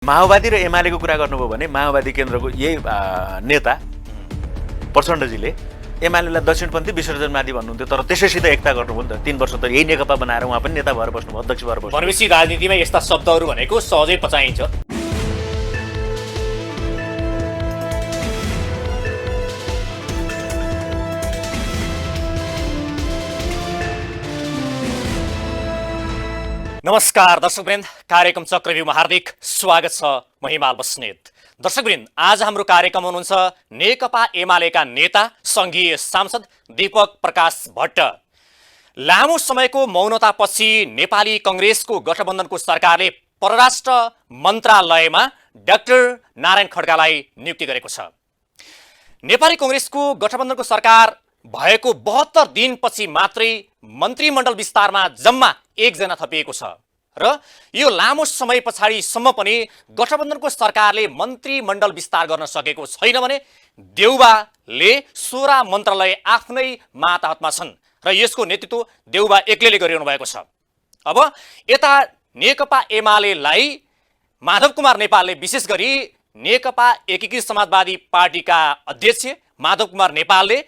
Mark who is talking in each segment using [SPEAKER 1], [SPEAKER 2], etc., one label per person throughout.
[SPEAKER 1] माओवादी र एमालेको कुरा गर्नुभयो भने माओवादी केन्द्रको यही नेता प्रचण्डजीले एमालेलाई दक्षिणपन्थी विसर्जनवादी भन्नुहुन्थ्यो, तर त्यसैसित एकता गर्नुभयो नि त। 3 वर्ष त यही नेकपा बनाएर उहाँ पनि नेता भएर बस्नुभयो, अध्यक्ष भएर बस्नुभयो।
[SPEAKER 2] भनेपछि राजनीतिमा यस्ता शब्दहरू भनेको सहजै पचाइन्छ। नमस्कार दर्शकवृन्द, कार्यक्रम चक्रव्यूहमा हार्दिक स्वागत छ। म हिमाल बस्नेत। दर्शकवृन्द, आज हाम्रो कार्यक्रम हुनुहुन्छ नेकपा एमालेका नेता सङ्घीय सांसद दीपक प्रकाश भट्ट। लामो समयको मौनतापछि नेपाली कङ्ग्रेसको गठबन्धनको सरकारले परराष्ट्र मन्त्रालयमा डाक्टर नारायण खड्कालाई नियुक्ति गरेको छ। नेपाली कङ्ग्रेसको गठबन्धनको सरकार भएको 72 दिनपछि मात्रै मन्त्रीमण्डल विस्तारमा जम्मा 1 जना थपिएको छ र यो लामो समय पछाडिसम्म पनि गठबन्धनको सरकारले मन्त्रीमण्डल विस्तार गर्न सकेको छैन भने देउबाले 16 मन्त्रालय आफ्नै मातहतमा छन् र यसको नेतृत्व देउबा एक्लैले गरिरहनु भएको छ। अब यता नेकपा एमालेलाई माधव कुमार नेपालले, विशेष गरी नेकपा एकीकृत समाजवादी पार्टीका अध्यक्ष माधव कुमार नेपालले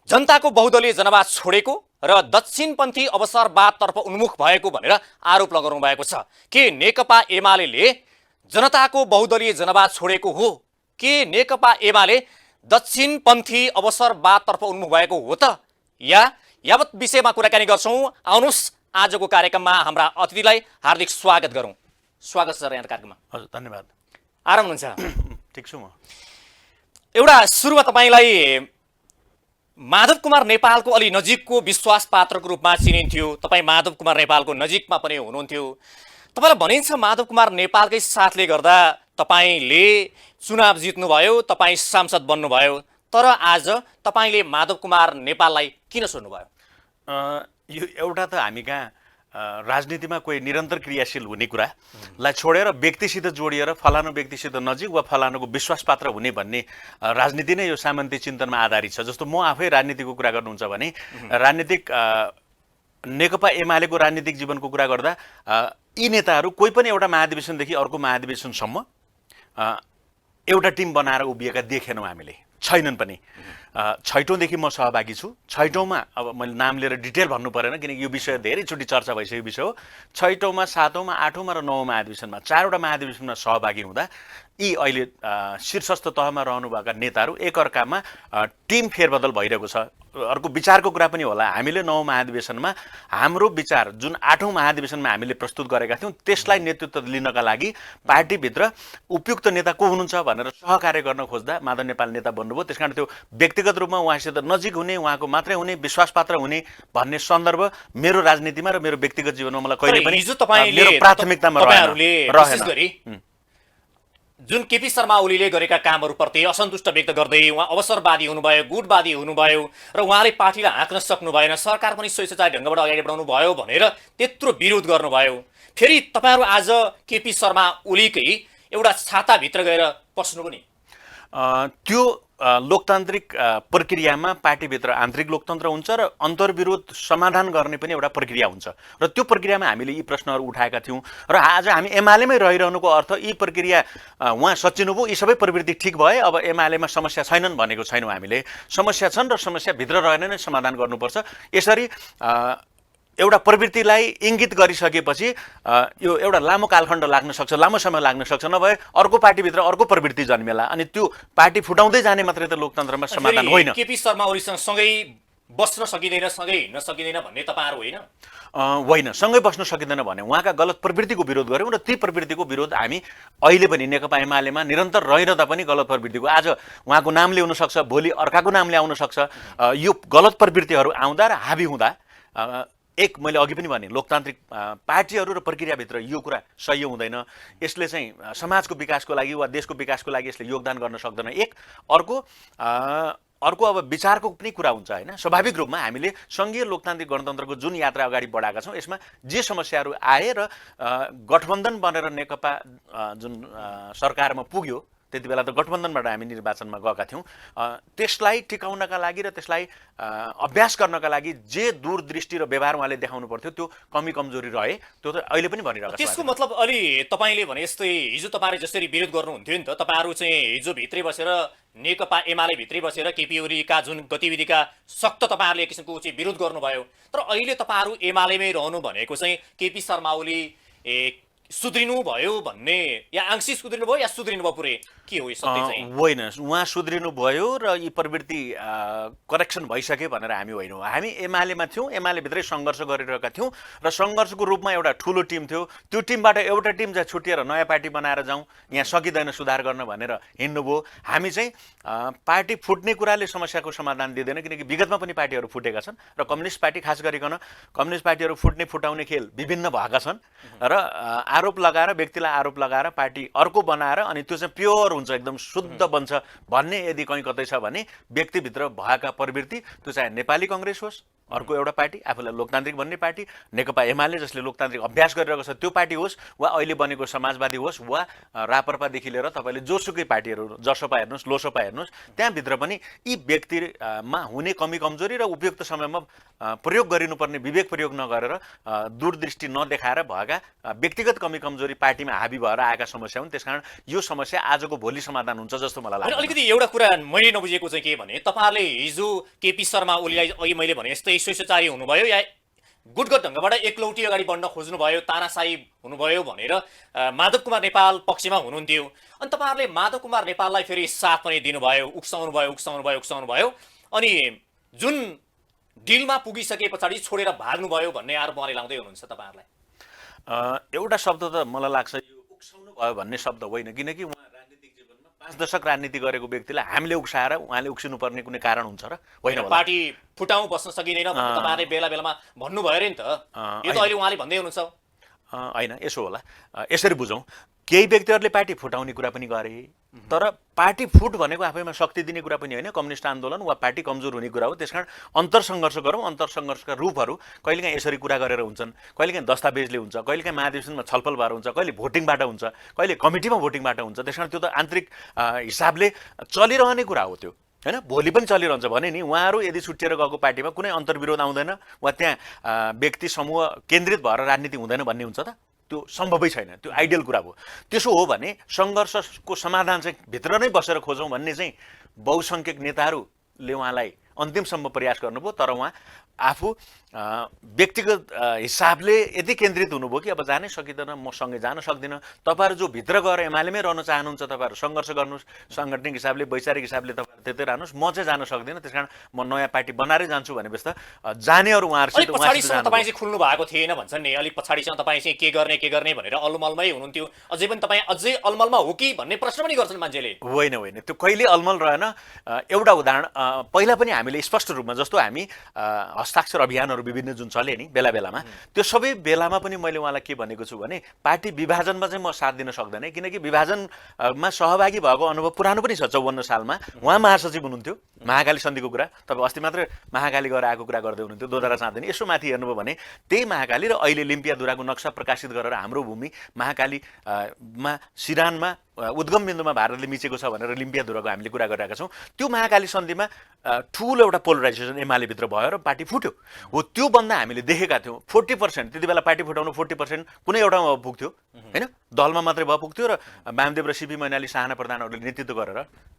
[SPEAKER 2] जनताको बहुदलीय जनवाद छोडेको र दक्षिणपन्थी अवसरवादतर्फ उन्मुख भएको भनेर आरोप लगाउनु भएको छ। के नेकपा एमालेले जनताको बहुदलीय जनवाद छोडेको हो कि नेकपा एमाले दक्षिणपन्थी अवसरवादतर्फ उन्मुख भएको हो त? यावत विषयमा कुराकानी गर्छौँ। आउनुहोस् आजको कार्यक्रममा हाम्रा अतिथिलाई हार्दिक स्वागत गरौँ। स्वागत छ यहाँ कार्यक्रममा।
[SPEAKER 1] हजुर, धन्यवाद।
[SPEAKER 2] आराम हुनुहुन्छ?
[SPEAKER 1] ठिक छु म।
[SPEAKER 2] एउटा सुरुमा तपाईँलाई माधव कुमार नेपालको अलि नजिकको विश्वास पात्रको रूपमा चिनिन्थ्यो। तपाईँ माधव कुमार नेपालको नजिकमा पनि हुनुहुन्थ्यो। तपाईँलाई भनिन्छ माधव कुमार नेपालकै साथले गर्दा तपाईँले चुनाव जित्नुभयो, तपाईँ सांसद बन्नुभयो। तर आज तपाईँले माधव कुमार नेपाललाई किन छोड्नुभयो?
[SPEAKER 1] यो एउटा त हामी कहाँ राजनीतिमा कोही निरन्तर क्रियाशील हुने कुरालाई छोडेर व्यक्तिसित जोडिएर फलानु व्यक्तिसित नजिक वा फलानुको विश्वासपात्र हुने भन्ने राजनीति नै यो सामन्ती चिन्तनमा आधारित छ। जस्तो म आफै राजनीतिको कुरा गर्नुहुन्छ भने राजनीतिक नेकपा एमालेको राजनीतिक जीवनको कुरा गर्दा यी नेताहरू कोही पनि एउटा महाधिवेशनदेखि अर्को महाधिवेशनसम्म एउटा टिम बनाएर उभिएका देखेनौँ हामीले, छैनन् पनि। छैटौँदेखि म सहभागी छु। छैटौँमा अब मैले नाम लिएर डिटेल भन्नु परेन किनकि यो विषय धेरैचोटि चर्चा भइसकेको विषय हो। छैटौँमा, सातौँमा, आठौँमा र नौमा महाधिवेशनमा 4वटा महाधिवेशनमा सहभागी हुँदा यी अहिले शीर्षस्थ तहमा रहनुभएका नेताहरू एकअर्कामा टिम फेरबदल भइरहेको छ। अर्को विचारको कुरा पनि होला। हामीले 9औं महाधिवेशनमा हाम्रो विचार जुन 8औं महाधिवेशनमा हामीले प्रस्तुत गरेका थियौँ त्यसलाई नेतृत्व लिनका लागि पार्टीभित्र उपयुक्त नेता को हुनुहुन्छ भनेर सहकार्य गर्न खोज्दा माधव नेपाल नेता बन्नुभयो। त्यसकारण त्यो व्यक्तिगत रूपमा उहाँसित नजिक हुने, उहाँको मात्रै हुने, विश्वासपात्र हुने भन्ने सन्दर्भ मेरो राजनीतिमा र मेरो व्यक्तिगत जीवनमा मलाई कहिले पनि मेरो प्राथमिकतामा रहेन।
[SPEAKER 2] जुन केपी शर्मा ओलीले गरेका कामहरूप्रति असन्तुष्ट व्यक्त गर्दै उहाँ अवसरवादी हुनुभयो, गुटवादी हुनुभयो र उहाँले पार्टीलाई हाँक्न सक्नु भएन, सरकार पनि स्वेच्छाचारी ढङ्गबाट अगाडि बढाउनु भयो भनेर त्यत्रो विरोध गर्नुभयो। फेरि तपाईँहरू आज केपी शर्मा ओलीकै एउटा छाताभित्र गएर पस्नु पनि
[SPEAKER 1] त्यो लोकतान्त्रिक प्रक्रियामा पार्टीभित्र आन्तरिक लोकतन्त्र हुन्छ र अन्तर्विरोध समाधान गर्ने पनि एउटा प्रक्रिया हुन्छ र त्यो प्रक्रियामा हामीले यी प्रश्नहरू उठाएका थियौँ र आज हामी एमालेमै रहिरहनुको अर्थ यी प्रक्रिया उहाँ सचिनुभयो, यी सबै प्रवृत्ति ठिक भए, अब एमालेमा समस्या छैनन् भनेको छैनौँ। हामीले समस्या छन् र समस्याभित्र रहेर नै समाधान गर्नुपर्छ। यसरी एउटा प्रवृत्तिलाई इङ्गित गरिसकेपछि यो एउटा लामो कालखण्ड लाग्न सक्छ, लामो समय लाग्न सक्छ, नभए अर्को पार्टीभित्र अर्को प्रवृत्ति जन्मेला अनि त्यो पार्टी फुटाउँदै जाने मात्रै त लोकतन्त्रमा समाधान होइन।
[SPEAKER 2] केपी शर्मा ओलीसँग सँगै बस्न सकिँदैन, सँगै हिँड्न सकिँदैन भन्ने तपाईँहरू होइन?
[SPEAKER 1] होइन, सँगै बस्न सकिँदैन भने उहाँका गलत प्रवृत्तिको विरोध गऱ्यौँ र ती प्रवृत्तिको विरोध हामी अहिले पनि नेकपा एमालेमा निरन्तर रहिरहँदा पनि गलत प्रवृत्तिको आज उहाँको नामले हुनसक्छ, भोलि अर्काको नामले आउन सक्छ। यो गलत प्रवृत्तिहरू आउँदा र हाबी हुँदा मैले अघि पनि भने लोकतान्त्रिक पार्टीहरू र प्रक्रियाभित्र यो कुरा सही हुँदैन। यसले चाहिँ समाजको विकासको लागि वा देशको विकासको लागि यसले योगदान गर्न सक्दैन। अर्को अब विचारको पनि कुरा हुन्छ होइन। स्वाभाविक रूपमा हामीले सङ्घीय लोकतान्त्रिक गणतन्त्रको जुन यात्रा अगाडि बढाएका छौँ यसमा जे समस्याहरू आए र गठबन्धन बनेर नेकपा जुन सरकारमा पुग्यो त्यति बेला त गठबन्धनबाट हामी निर्वाचनमा गएका थियौँ। त्यसलाई टिकाउनका लागि र त्यसलाई अभ्यास गर्नका लागि जे दूरदृष्टि र व्यवहार उहाँले देखाउनु पर्थ्यो त्यो कमी कमजोरी रहे, त्यो त अहिले पनि भनिरहेको छ।
[SPEAKER 2] त्यसको मतलब अलि तपाईँले भने जस्तै हिजो तपाईँले जसरी विरोध गर्नुहुन्थ्यो नि त, तपाईँहरू चाहिँ हिजो भित्रै बसेर नेकपा एमाले भित्रै बसेर केपी ओलीका जुन गतिविधिका सख्त तपाईँहरूले एक किसिमको चाहिँ विरोध गर्नुभयो, तर अहिले तपाईँहरू एमालेमै रहनु भनेको चाहिँ केपी शर्मा ओली सुध्रिनु भयो भन्ने, या आंशिक सुध्रिनु भयो या सुध्रिनु भयो पुरै, के हो यो सत्य चाहिँ?
[SPEAKER 1] होइन, उहाँ सुध्रिनु भयो र यी प्रवृत्ति करेक्सन भइसके भनेर हामी होइनौँ। हामी एमालेमा थियौँ, एमालेभित्रै सङ्घर्ष गरिरहेका थियौँ र सङ्घर्षको रूपमा एउटा ठुलो टिम थियो। त्यो टिमबाट एउटा टिम चाहिँ छुटिएर नयाँ पार्टी बनाएर जाउँ, यहाँ सकिँदैन सुधार गर्न भनेर हिँड्नुभयो। हामी चाहिँ पार्टी फुट्ने कुराले समस्याको समाधान दिँदैन, किनकि विगतमा पनि पार्टीहरू फुटेका छन् र कम्युनिस्ट पार्टी खास गरिकन कम्युनिस्ट पार्टीहरू फुट्ने फुटाउने खेल विभिन्न भएका छन् र आरोप लगाएर, व्यक्तिलाई आरोप लगाएर पार्टी अर्को बनाएर अनि त्यो चाहिँ प्योर हुन्छ, एकदम शुद्ध बन्छ भन्ने यदि कहीँ कतै छ भने व्यक्तिभित्र भएका प्रवृत्ति, त्यो चाहे नेपाली कङ्ग्रेस होस्, अर्को एउटा पार्टी आफूलाई लोकतान्त्रिक भन्ने पार्टी, नेकपा एमाले जसले लोकतान्त्रिक अभ्यास गरिरहेको छ त्यो पार्टी होस्, वा अहिले बनेको समाजवादी होस्, वा रापरपादेखि लिएर तपाईँले जोसुकै पार्टीहरू, जसपा हेर्नुहोस्, लोसपा हेर्नुहोस्, त्यहाँभित्र पनि यी व्यक्तिमा हुने कमी कमजोरी र उपयुक्त समयमा प्रयोग गरिनुपर्ने विवेक प्रयोग नगरेर दूरदृष्टि नदेखाएर भएका व्यक्तिगत कमी कमजोरी पार्टीमा हाबी भएर आएका समस्या हुन्। त्यसकारण यो समस्या आजको भोलि समाधान हुन्छ जस्तो मलाई लाग्छ।
[SPEAKER 2] अलिकति एउटा कुरा मैले नबुझेको चाहिँ के भने, तपाईँहरूले हिजो केपी शर्मा ओलीलाई अघि मैले भने जस्तै स्वेच्छाचारी हुनुभयो या गुटगत ढङ्गबाट एकलौटी अगाडि बढ्न खोज्नुभयो, तानाशाही हुनुभयो भनेर माधव कुमार नेपाल पक्षमा हुनुहुन्थ्यो, अनि तपाईँहरूले माधव कुमार नेपाललाई फेरि साथ पनि दिनुभयो, उक्साउनु भयो, अनि जुन डिलमा पुगिसके पछाडि छोडेर भाग्नुभयो भन्ने आरोप उहाँले लाउँदै हुनुहुन्छ तपाईँहरूलाई।
[SPEAKER 1] एउटा शब्द त मलाई लाग्छ यो उक्साउनु भयो भन्ने शब्द होइन, किनकि उहाँ राजनीतिक जीवनमा 5 दशक राजनीति गरेको व्यक्तिलाई हामीले उक्साएर उहाँले उक्सिनुपर्ने कुनै कारण हुन्छ र होइन?
[SPEAKER 2] पार्टी फुटाउँ बस्न सकिँदैन भनेर तपाईँहरूले बेला बेलामा भन्नुभयो अरे नि त, यो त अहिले उहाँले भन्दै हुनुहुन्छ।
[SPEAKER 1] होइन, यसो होला, यसरी बुझौँ, केही व्यक्तिहरूले पार्टी फुटाउने कुरा पनि गरे, तर पार्टी फुट भनेको आफैमा शक्ति दिने कुरा पनि होइन, कम्युनिस्ट आन्दोलन वा पार्टी कमजोर हुने कुरा हो। त्यसकारण अन्तरसङ्घर्ष गरौँ, अन्तरसङ्घर्षका रूपहरू कहिलेकाहीँ यसरी कुरा गरेर हुन्छन्, कहिलेकाहीँ दस्तावेजले हुन्छ, कहिलेकाहीँ महाधिवेशनमा छलफल भएर हुन्छ, कहिले भोटिङबाट हुन्छ, कहिले कमिटीमा भोटिङबाट हुन्छ। त्यसकारण त्यो त आन्तरिक हिसाबले चलिरहने कुरा हो त्यो, होइन? भोलि पनि चलिरहन्छ भने नि उहाँहरू यदि छुट्टिएर गएको पार्टीमा कुनै अन्तर्विरोध आउँदैन वा त्यहाँ व्यक्ति समूह केन्द्रित भएर राजनीति हुँदैन भन्ने हुन्छ त? त्यो सम्भवै छैन, त्यो आइडियल कुरा हो। त्यसो हो भने सङ्घर्षको समाधान चाहिँ भित्र नै बसेर खोजौँ भन्ने चाहिँ बहुसङ्ख्यक नेताहरूले उहाँलाई अन्तिमसम्म प्रयास गर्नुभयो, तर उहाँ आफू व्यक्तिगत हिसाबले यति केन्द्रित हुनुभयो कि अब जानै सकिँदैन, म सँगै जान सक्दिनँ। तपाईँहरू जो भित्र गएर एमालेमै रहन चाहनुहुन्छ, तपाईँहरू सङ्घर्ष गर्नुहोस्, साङ्गठनिक हिसाबले, वैचारिक हिसाबले तपाईँहरू त्यतै रहनुहोस्, म चाहिँ जान सक्दिनँ, त्यस कारण म नयाँ पार्टी बनाएरै जान्छु भनेपछि त जानेहरू उहाँहरूसित
[SPEAKER 2] पछाडिसम्म तपाईँ चाहिँ खुल्नु भएको थिएन भन्छन् नि, अलिक पछाडिसम्म तपाईँ चाहिँ के गर्ने भनेर अलमलमै हुनुहुन्थ्यो, अझै पनि तपाईँ अझै अलमलमा हो कि भन्ने प्रश्न पनि गर्छन् मान्छेले।
[SPEAKER 1] होइन होइन, त्यो कहिले अलमल रहेन। एउटा उदाहरण पहिला पनि हामीले स्पष्ट रूपमा, जस्तो हामी हस्ताक्षर अभियानहरू विभिन्न जुन चले नि बेला बेलामा, त्यो सबै बेलामा पनि मैले उहाँलाई के भनेको छु भने पार्टी विभाजनमा चाहिँ म साथ दिन सक्दैन, किनकि विभाजनमा सहभागी भएको अनुभव पुरानो पनि छ। 54 सालमा उहाँ महासचिव हुनुहुन्थ्यो, महाकाली सन्धिको कुरा तपाईँ अस्ति मात्रै महाकाली गएर आएको कुरा गर्दै हुनुहुन्थ्यो, दोधारा चाँदिनी। यसो माथि हेर्नुभयो भने त्यही महाकाली र अहिले लिम्पियाधुराको नक्सा प्रकाशित गरेर हाम्रो भूमि महाकालीमा सिरानमा उद्गम बिन्दुमा भारतले मिचेको छ भनेर लिम्पियाधुराको हामीले कुरा गरिरहेका छौँ। त्यो महाकाली सन्धिमा ठुलो एउटा पोलराइजेसन एमालेभित्र भयो र पार्टी फुट्यो हो। त्यो भन्दा हामीले देखेका थियौँ 40%, त्यति बेला पार्टी फुटाउनु 40% कुनै एउटामा पुग्थ्यो, होइन? दलमा मात्रै भयो पुग्थ्यो र वामदेव र सिपी मैनाली साहना प्रधानहरूले नेतृत्व गरेर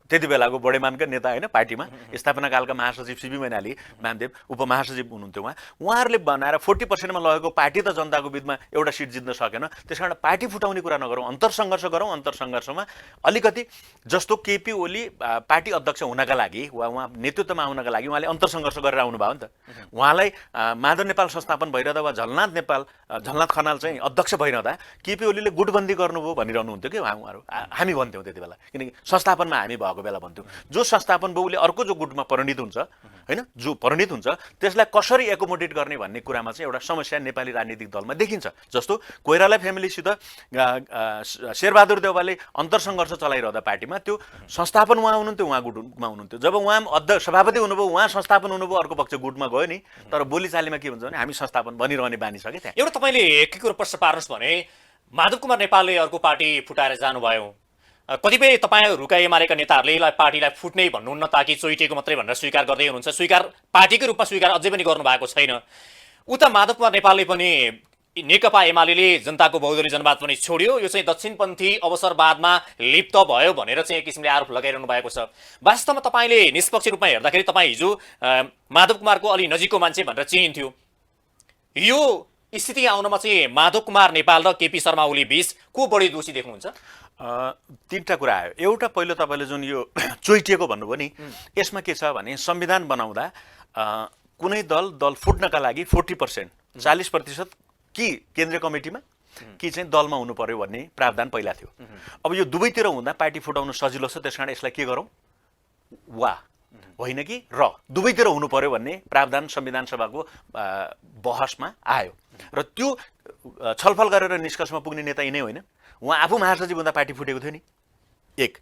[SPEAKER 1] त्यति बेलाको बडेमानका नेता, होइन? पार्टीमा स्थापना कालका महासचिव सिपी मैनाली, वामदेव उपमहासचिव हुनुहुन्थ्यो उहाँहरूले बनाएर 40%मा लगेको पार्टी त जनताको बिचमा एउटा सिट जित्न सकेन। त्यस कारण पार्टी फुटाउने कुरा नगरौँ, अन्तरसङ्घर्ष गरौँ। अन्तरसङ्घर्षमा अलिकति जस्तो केपी ओली पार्टी अध्यक्ष हुनका लागि वा उहाँ नेतृत्वमा आउनका लागि उहाँले अन्तरसङ्घर्ष गरेर आउनुभयो नि त। उहाँलाई माधव नेपाल संस्थापन भइरहँदा वा झलनाथ खनाल चाहिँ अध्यक्ष भइरहँदा केपी ओलीले गुटबन्दी गर्नुभयो भनिरहनुहुन्थ्यो कि उहाँहरू, हामी भन्थ्यौँ त्यति बेला, किनकि संस्थापनमा हामी भएको बेला भन्थ्यौँ। जो संस्थापन भयो उसले अर्को जो गुटमा परिणित हुन्छ, होइन, जो परिणित हुन्छ त्यसलाई कसरी एकोमोडेट गर्ने भन्ने कुरामा चाहिँ एउटा समस्या नेपाली राजनीतिक दलमा देखिन्छ। जस्तो कोइराला फ्यामिलीसित शेरबहादुर देउवाले अन्तरसङ्घर्ष चलाइरहँदा पार्टीमा त्यो संस्थापन उहाँ हुनुहुन्थ्यो, उहाँ गुटमा हुनुहुन्थ्यो। जब उहाँ अध्यक्ष सभापति हुनुभयो, उहाँ संस्थापन हुनुभयो, अर्को पक्ष गुटमा गयो नि। तर बोलीचालीमा के भन्छ भने हामी संस्थापन बनिरहने बानी छ कि त्यहाँ।
[SPEAKER 2] एउटा तपाईँले के कुरो प्रश्न पार्नुहोस् भने माधव कुमार नेपालले अर्को पार्टी फुटाएर जानुभयो, कतिपय तपाईँहरूका एमालेका नेताहरूले यसलाई पार्टीलाई फुट्नै भन्नुहुन्न ताकि चोइटेको मात्रै भनेर स्वीकार गर्दै हुनुहुन्छ। पार्टीकै रूपमा स्वीकार अझै पनि गर्नु भएको छैन। उता माधव कुमार नेपालले पनि नेकपा एमाले जनताको बहुदलीय जनवाद पनि छोड्यो, यो चाहिँ दक्षिणपन्थी अवसरवादमा लिप्त भयो भनेर चाहिँ एक किसिमले आरोप लगाइरहनु भएको छ। वास्तवमा तपाईँले निष्पक्ष रूपमा हेर्दाखेरि तपाईँ हिजो माधव कुमारको अलि नजिकको मान्छे भनेर चिनिन्थ्यो। यो स्थिति आउनमा चाहिँ माधव कुमार नेपाल र केपी शर्मा ओली बीच को बढी दोषी देख्नुहुन्छ?
[SPEAKER 1] तीनटा कुरा आयो। एउटा पहिलो तपाईँले जुन यो चोइटिएको भन्नुभयो नि, यसमा के छ भने संविधान बनाउँदा कुनै दल फुट्नका लागि 40% 40% कि केन्द्रीय कमिटीमा कि चाहिँ दलमा हुनु पर्यो भन्ने प्रावधान पहिला थियो। अब यो दुवैतिर हुँदा पार्टी फुटाउनु सजिलो छ, त्यसकारण यसलाई के गरौँ वा होइन कि र दुवैतिर हुनु पर्यो भन्ने प्रावधान संविधान सभाको बहसमा आयो र त्यो छलफल गरेर निष्कर्षमा पुग्ने नेता यिनै होइन, उहाँ आफू महासचिव हुँदा पार्टी फुटेको थियो नि। एक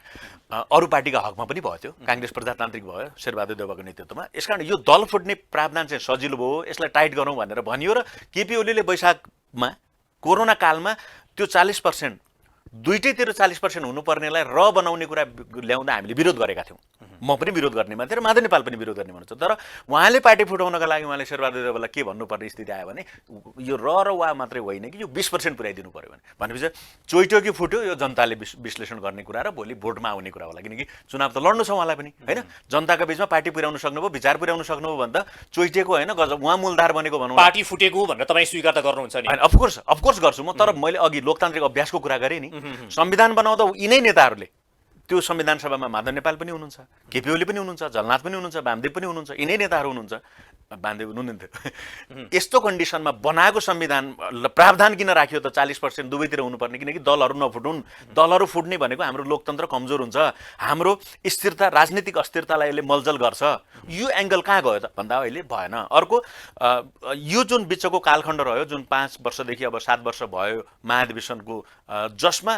[SPEAKER 1] अरू पार्टीका हकमा पनि भयो, त्यो काङ्ग्रेस प्रजातान्त्रिक भयो शेरबहादुर देउवाको नेतृत्वमा। यसकारण यो दल फुट्ने प्रावधान चाहिँ सजिलो भयो, यसलाई टाइट गरौँ भनेर भनियो र केपी ओलीले वैशाखमा कोरोना कालमा त्यो 40% दुईटैतिर 40% हुनुपर्नेलाई र बनाउने कुरा ल्याउँदा हामीले विरोध गरेका थियौँ। म पनि विरोध गर्ने मान्छे र माधव नेपाल पनि विरोध गर्ने मान्छे। तर उहाँले पार्टी फुटाउनका लागि उहाँले शेरबहादुर देउवालाई के भन्नुपर्ने स्थिति आयो भने यो र वा मात्रै होइन कि यो 20% पुर्याइदिनु पर्यो भनेपछि चोइटो कि फुट्यो यो जनताले विश्लेषण गर्ने कुरा र भोलि भोटमा आउने कुरा होला। किनकि चुनाव त लड्नु छ उहाँलाई पनि होइन, जनताका बिचमा पार्टी पुर्याउनु सक्नुभयो, विचार पुर्याउनु सक्नुभयो भने त चोइटेको होइन उहाँ मूलधार बनेको भनौँ।
[SPEAKER 2] पार्टी फुटेको भनेर तपाईँ स्वीकार त गर्नुहुन्छ नि?
[SPEAKER 1] अफकोर्स गर्छु म, तर मैले अघि लोकतान्त्रिक अभ्यासको कुरा गरेँ नि। संविधान बनाउँदा यिनै नेताहरूले त्यो संविधान सभामा माधव नेपाल पनि हुनुहुन्छ, केपी ओली पनि हुनुहुन्छ, झलनाथ पनि हुनुहुन्छ, वामदेव पनि हुनुहुन्छ, यिनै नेताहरू हुनुहुन्छ। वामदेव हुनुहुन्थ्यो। यस्तो कन्डिसनमा बनाएको संविधान प्रावधान किन राखियो त 40% दुवैतिर हुनुपर्ने? किनकि दलहरू नफुटुन्। दलहरू फुट्ने भनेको हाम्रो लोकतन्त्र कमजोर हुन्छ, हाम्रो स्थिरता राजनीतिक अस्थिरतालाई यसले मलजल गर्छ। यो एङ्गल कहाँ गयो त भन्दा अहिले भएन। अर्को यो जुन बिचको कालखण्ड रह्यो, जुन 5 वर्षदेखि अब 7 वर्ष भयो महाधिवेशनको, जसमा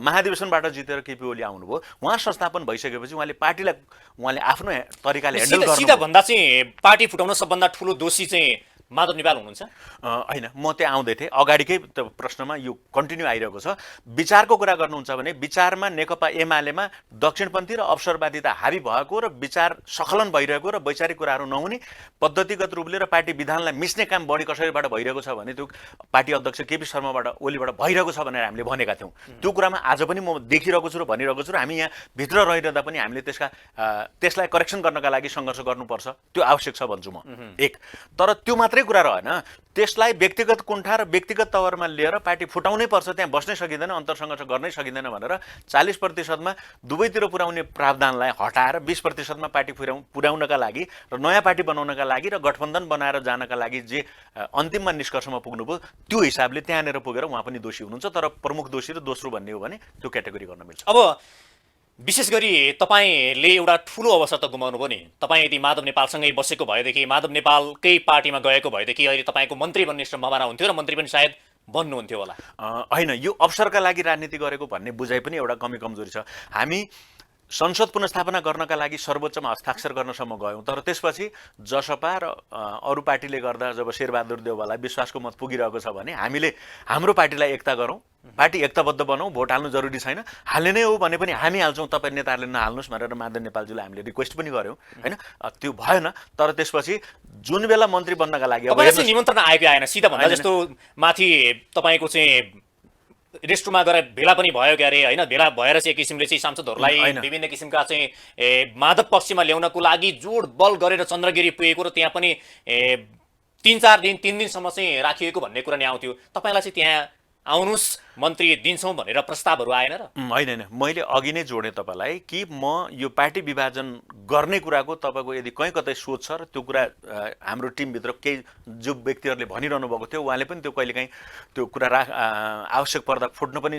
[SPEAKER 1] महाधिवेशनबाट जितेर केपी ओली आउनुभयो, उहाँ संस्थापन भइसकेपछि उहाँले पार्टीलाई उहाँले आफ्नो तरिकाले ह्यान्डल गर्नु।
[SPEAKER 2] सिधा भन्दा चाहिँ पार्टी फुटाउन सबभन्दा ठुलो दोषी चाहिँ माधव नेपाल हुनुहुन्छ?
[SPEAKER 1] होइन, म त्यहाँ आउँदै थिएँ अगाडिकै प्रश्नमा, यो कन्टिन्यू आइरहेको छ। विचारको कुरा गर्नुहुन्छ भने विचारमा नेकपा एमालेमा दक्षिणपन्थी र अवसरवादिता हावी भएको र विचार सखलन भइरहेको र वैचारिक कुराहरू नहुने, पद्धतिगत रूपले र पार्टी विधानलाई मिच्ने काम बढी कसैबाट भइरहेको छ भने त्यो पार्टी अध्यक्ष केपी शर्माबाट ओलीबाट भइरहेको छ भनेर हामीले भनेका थियौँ। त्यो कुरामा आज पनि म देखिरहेको छु र भनिरहेको छु र हामी यहाँ भित्र रहिरहँदा पनि हामीले त्यसलाई करेक्सन गर्नका लागि सङ्घर्ष गर्नुपर्छ, त्यो आवश्यक छ भन्छु म। एक तर त्यो मात्रै कुरा रहेन, त्यसलाई व्यक्तिगत कुण्ठा र व्यक्तिगत तवरमा लिएर पार्टी फुटाउनै पर्छ, त्यहाँ बस्नै सकिँदैन, अन्तरसङ्घर्ष गर्नै सकिँदैन भनेर 40%मा दुवैतिर पुर्याउने प्रावधानलाई हटाएर 20%मा पार्टी पुर्याउनका लागि र नयाँ पार्टी बनाउनका लागि र गठबन्धन बनाएर जानका लागि जे अन्तिममा निष्कर्षमा पुग्नुभयो, त्यो हिसाबले त्यहाँनिर पुगेर उहाँ पनि दोषी हुनुहुन्छ। तर प्रमुख दोषी र दोस्रो भन्ने हो भने त्यो क्याटेगोरी गर्न मिल्छ।
[SPEAKER 2] अब विशेष गरी तपाईँले एउटा ठुलो अवसर त गुमाउनु भयो नि। तपाईँ यदि माधव नेपालसँगै बसेको भएदेखि, माधव नेपालकै पार्टीमा गएको भएदेखि अहिले तपाईँको मन्त्री बन्ने सम्भावना हुन्थ्यो र मन्त्री पनि सायद बन्नुहुन्थ्यो होला।
[SPEAKER 1] होइन, यो अवसरका लागि राजनीति गरेको भन्ने बुझाइ पनि एउटा कमी कमजोरी छ। हामी संसद पुनर्स्थापना गर्नका लागि सर्वोच्चमा हस्ताक्षर गर्नसम्म गयौँ, तर त्यसपछि जसपा र अरू पार्टीले गर्दा जब शेरबहादुर देउवालाई विश्वासको मत पुगिरहेको छ भने हामीले हाम्रो पार्टीलाई एकता गरौँ, पार्टी एकताबद्ध बनाऊ, भोट हाल्नु जरुरी छैन, हाल्ने नै हो भने पनि हामी हाल्छौँ, तपाईँ नेताहरूले नहाल्नुहोस् भनेर माधव नेपालजीलाई हामीले रिक्वेस्ट पनि गऱ्यौँ होइन। त्यो भएन। तर त्यसपछि जुन बेला मन्त्री बन्नका लागि
[SPEAKER 2] निमन्त्रणा आएको आएन, सिधा भन्दा जस्तो माथि तपाईँको चाहिँ रेस्टुरेन्टमा गएर भेला पनि भयो क्यारे होइन, भेला भएर चाहिँ एक किसिमले चाहिँ सांसदहरूलाई विभिन्न किसिमका चाहिँ माधव पक्षमा ल्याउनको लागि जोड बल गरेर चन्द्रगिरी पुगेको र त्यहाँ पनि 3-4 दिन 3 दिनसम्म चाहिँ राखिएको भन्ने कुरा नै आउँथ्यो। तपाईँलाई चाहिँ त्यहाँ आउनुहोस् मन्त्री दिन्छौँ भनेर प्रस्तावहरू आएन र?
[SPEAKER 1] होइन, मैले अघि नै जोडेँ तपाईँलाई कि म यो पार्टी विभाजन गर्ने कुराको तपाईँको यदि कहीँ कतै सोच छ र त्यो कुरा हाम्रो टिमभित्र केही जो व्यक्तिहरूले भनिरहनु भएको थियो, उहाँले पनि त्यो कहिलेकाहीँ त्यो कुरा आवश्यक पर्दा फुट्नु पनि